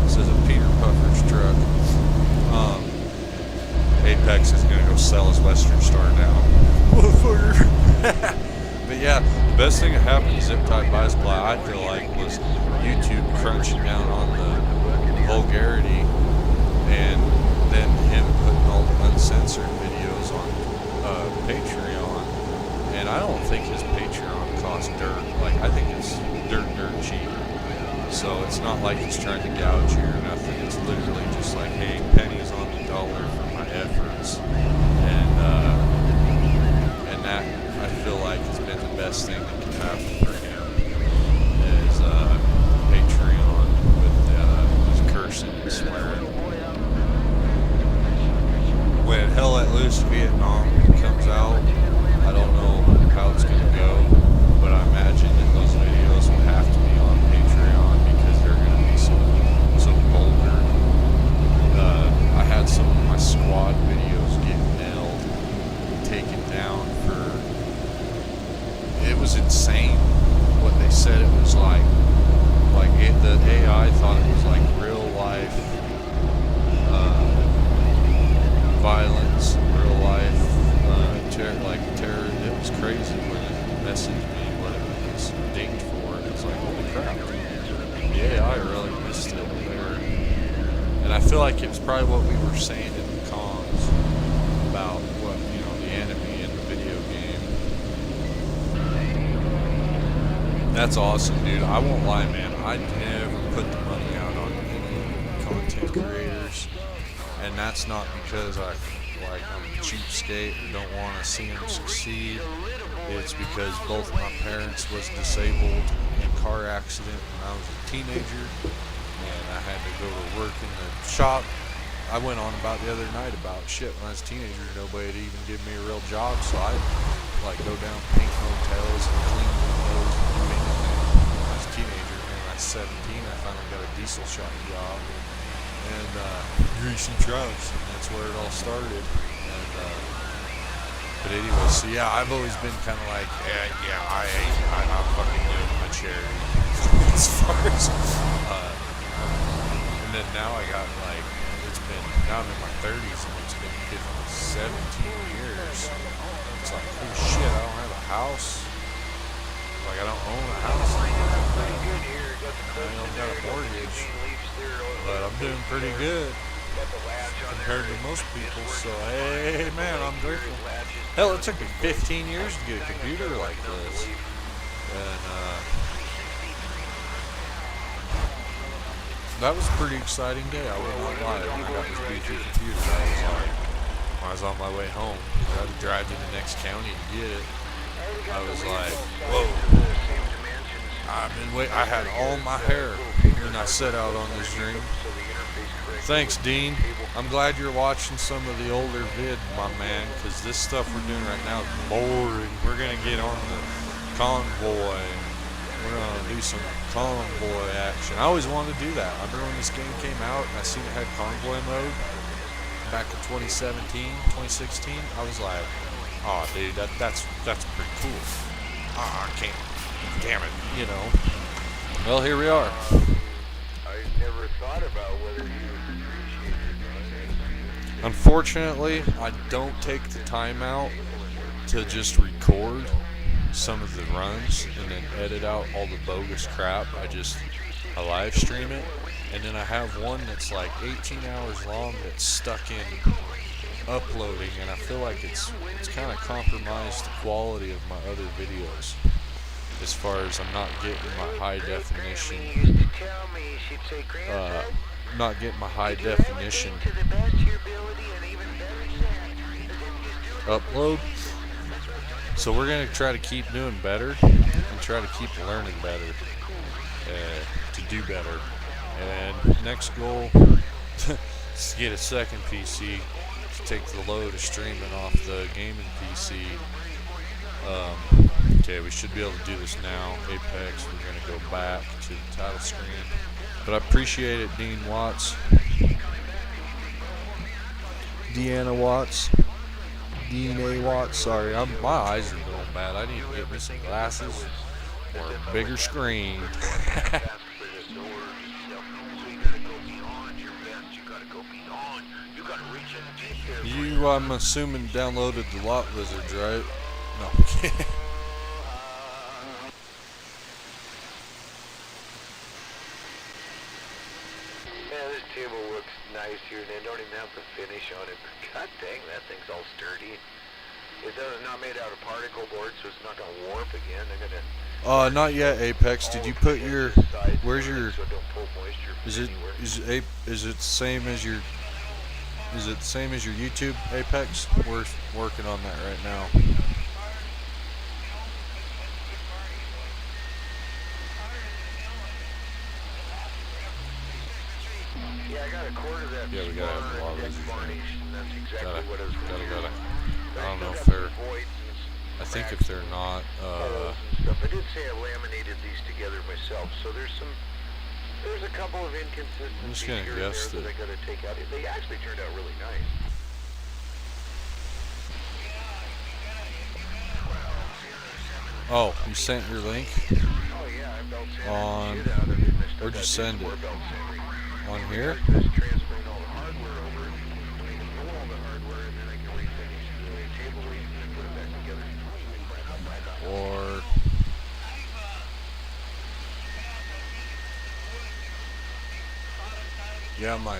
This is a Peter Puffer's truck. Apex is gonna go sell his Western Star now. Motherfucker. But yeah, the best thing that happened to Zip Tie Bias Ply, I feel like, was YouTube crunching down on the vulgarity, and then him putting all the uncensored videos on Patreon. And I don't think his Patreon costs dirt. Like, I think it's dirt cheap. So it's not like he's trying to gouge you or nothing. It's literally just like, hey, pennies on the dollar for my efforts. And that, I feel like, has been the best thing that can happen for him, is Patreon with his cursing and swearing. When Hell Let Loose Vietnam comes out, I don't know how it's going to go, but I imagine that those videos will have to be on Patreon because they're going to be so vulgar. I had some of my squad videos get nailed, taken down for, it was insane what they said it was like the AI thought it was like real life violence, real life terror. It was crazy when it messaged me what it was dinged for. It was like, holy crap, the AI really missed it there. And I feel like it was probably what we were saying in the comms about what, the enemy in the video game. That's awesome, dude. I won't lie, man. I never put the money out on any content creators, and that's not because I'm a cheapskate and don't want to see them succeed. It's because both my parents was disabled in a car accident when I was a teenager, and I had to go to work in the shop. I went on about the other night about shit when I was a teenager. Nobody would even give me a real job, so I'd go down paint hotels and clean windows and do anything. When I was a teenager, and I was 17, I finally got a diesel shop job and greasy trucks, and that's where it all started. And but anyway, so yeah, I've always been kind of like, I'm fucking doing my charity as far as then now I got like, now I'm in my 30s and it's been 17 years. It's like, oh shit, I don't have a house. Like, I don't own a house. I don't got a mortgage. But I'm doing pretty good compared to most people. So, hey, man, I'm grateful. Hell, it took me 15 years to get a computer like this. And, that was a pretty exciting day, I will not lie. When I got this beefy computer, I was on my way home. I had to drive to the next county to get it. I was like, whoa. I had all my hair when I set out on this dream. Thanks, Dean. I'm glad you're watching some of the older vid, my man, because this stuff we're doing right now is boring. We're going to get on the convoy. We're going to do some convoy action. I always wanted to do that. I remember when this game came out and I seen it had convoy mode back in 2017, 2016. I was like, oh, dude, that's pretty cool. I can't, damn it, you know. Well, here we are. I never thought about whether you appreciate it. Unfortunately, I don't take the time out to just record some of the runs and then edit out all the bogus crap. I live stream it, and then I have one that's like 18 hours long that's stuck in uploading, and I feel like it's kind of compromised the quality of my other videos as far as I'm not getting my high definition upload. So we're going to try to keep doing better and try to keep learning better to do better. And next goal is to get a second PC to take the load of streaming off the gaming PC. Okay, we should be able to do this now. Apex, we're going to go back to the title screen. But I appreciate it, Dean Watts. Deanna Watts. Dean A. Watts, sorry, my eyes are going bad. I need to get me some glasses or a bigger screen. You, I'm assuming, downloaded the Lot Lizards, right? No, I'm kidding. Yeah, this table looks nice here, and they don't even have the finish on it. But god dang, that thing's all sturdy. It's not made out of particle board, so it's not gonna warp again. They're gonna. Not yet, Apex. Did you put your? Where's your? Is it same as your? Is it the same as your YouTube, Apex? We're working on that right now. Yeah, I got a quarter of that. Yeah, we gotta have a lot of those. That's exactly what I was Gotta. I don't know if they're. I think if they're not. I did say I laminated these together myself, so there's a couple of inconsistencies. I'm just gonna guess that I gotta take out. They actually turned out really nice. Oh, you sent your link Oh yeah, I belt sanded on. the shit out of it. And I still Where'd you got send more it? belt sanding. On here? Just transferring all the hardware over, pull all the hardware, and then I can refinish the table and put it back together. Or yeah, my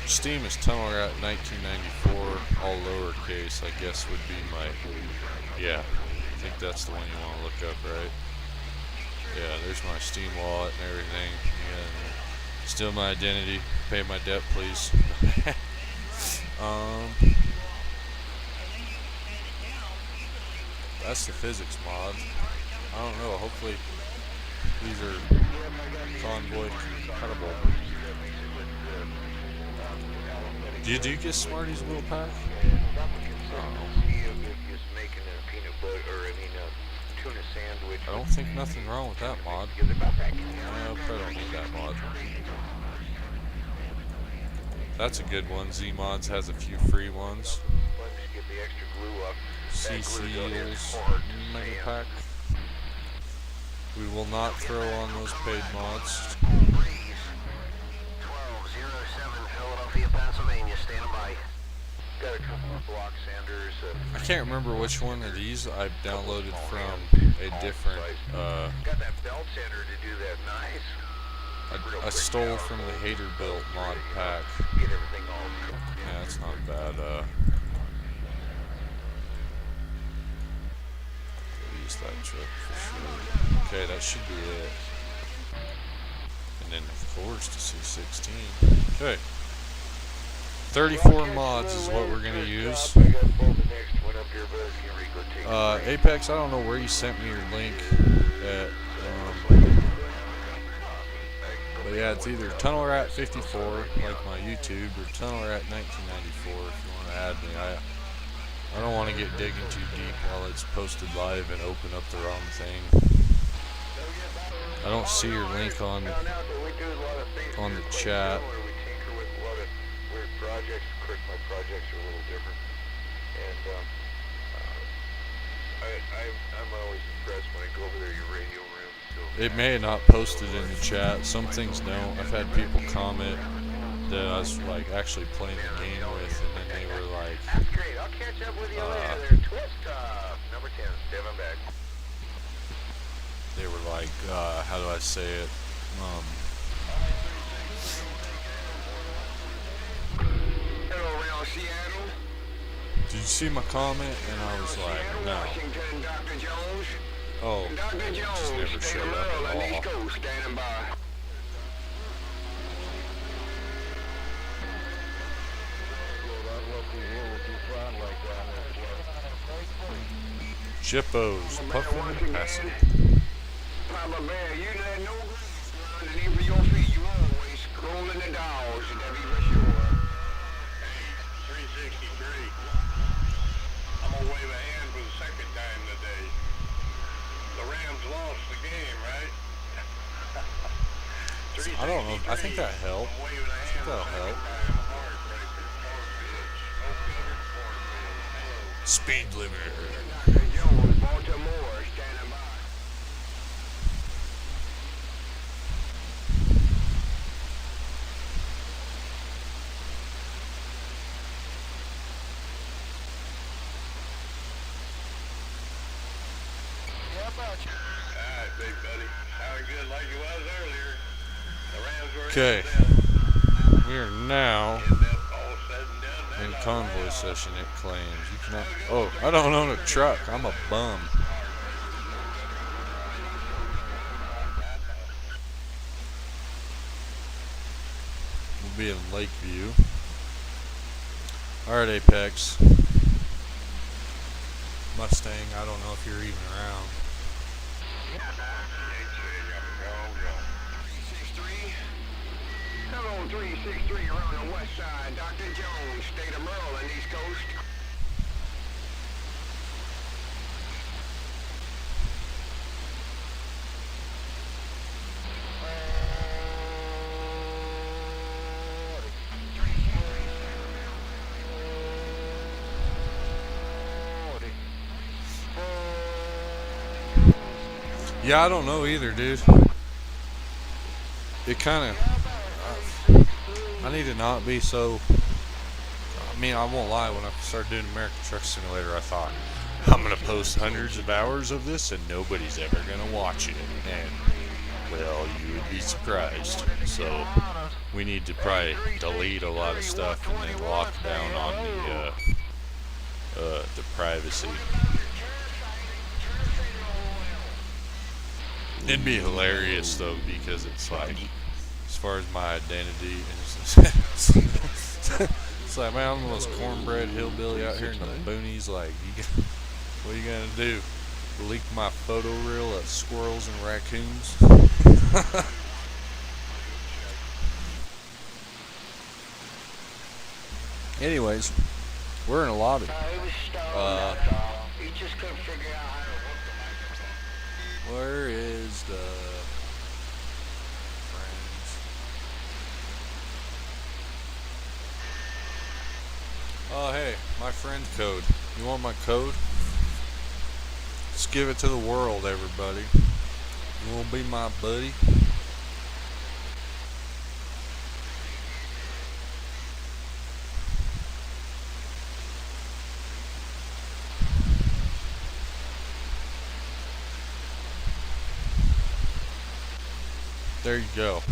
Steam is Tunnelrat 1994, all lowercase. I guess would be my. Yeah, I think that's the one you want to look up, right? Yeah, there's my Steam wallet and everything. Yeah, still my identity. Pay my debt, please. That's the physics mod. I don't know. Hopefully, these are Convoy compatible. Did you get Smarties Little Pack? I don't think nothing wrong with that mod. I probably don't need that mod. That's a good one. Z-Mods has a few free ones. CC's Mega Pack. We will not throw on those paid mods. Standing by. Got a couple of block sanders. I can't remember which one of these I downloaded from a different, Got that belt sander to do that nice. I stole from the Hater Built mod pack. Get everything all cooked. Yeah, that's not bad, use that truck for sure. Okay, that should be it. And then of course the C16. Okay. 34 mods is what we're gonna use. Apex, I don't know where you sent me your link at, but yeah, it's either Tunnel Rat 54, like my YouTube, or Tunnel Rat 1994 if you want to add me. I don't want to get digging too deep while it's posted live and open up the wrong thing. I don't see your link on the chat. Projects, of course, my projects are a little different, and I'm always impressed when I go over there to your radio room. So It may have not posted in the chat. Some things don't. I've had people comment that I was like actually playing the game with, and then they were like, that's great. I'll catch up with you later. There, twist number 10, Devin back. they were like, how do I say it? Hello, around Seattle. Did you see my comment? And I was like, no. Washington, Dr. Jones. Oh, Dr. it just never Jones, showed up Earl at on East all. Coast, standing by. Jippos, puffing and passing. Papa Bear, you let no ground underneath of your feet. You always scrolling the dogs, that be for sure. Hey, 363. I'm gonna wave a hand for the second time today. The Rams lost the game, right? I don't know. I think that helped. I think that'll help. Speed limit. Jones, Baltimore, standing by. Alright, big buddy. Sounding good like you was earlier. The Rams were Okay. We are now in convoy session, it claims. You cannot. Oh, I don't own a truck. I'm a bum. We'll be in Lakeview. Alright, Apex. Mustang, I don't know if you're even around. 363. Hello, 363 around the west side. Dr. Jones, state of Maryland, East Coast. Yeah, I don't know either, dude. It kind of. I need to not be so. I mean, I won't lie. When I started doing American Truck Simulator, I thought, I'm going to post hundreds of hours of this and nobody's ever going to watch it. And, well, you would be surprised. So, we need to probably delete a lot of stuff and then lock down on the privacy. It'd be hilarious though, because it's like, as far as my identity, it's like, man, I'm the most cornbread hillbilly out here in the boonies. Like, what are you gonna do? Leak my photo reel of squirrels and raccoons? Anyways, we're in a lobby. Where is the friends? Oh, hey, my friend code. You want my code? Let's give it to the world, everybody. You want to be my buddy? There you go.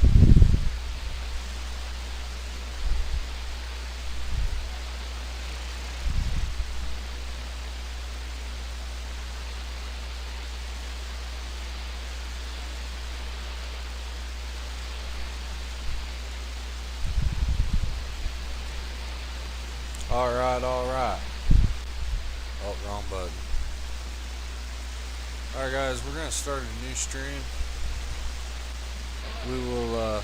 Alright, alright. Oh, wrong button. Alright guys, we're gonna start a new stream. We will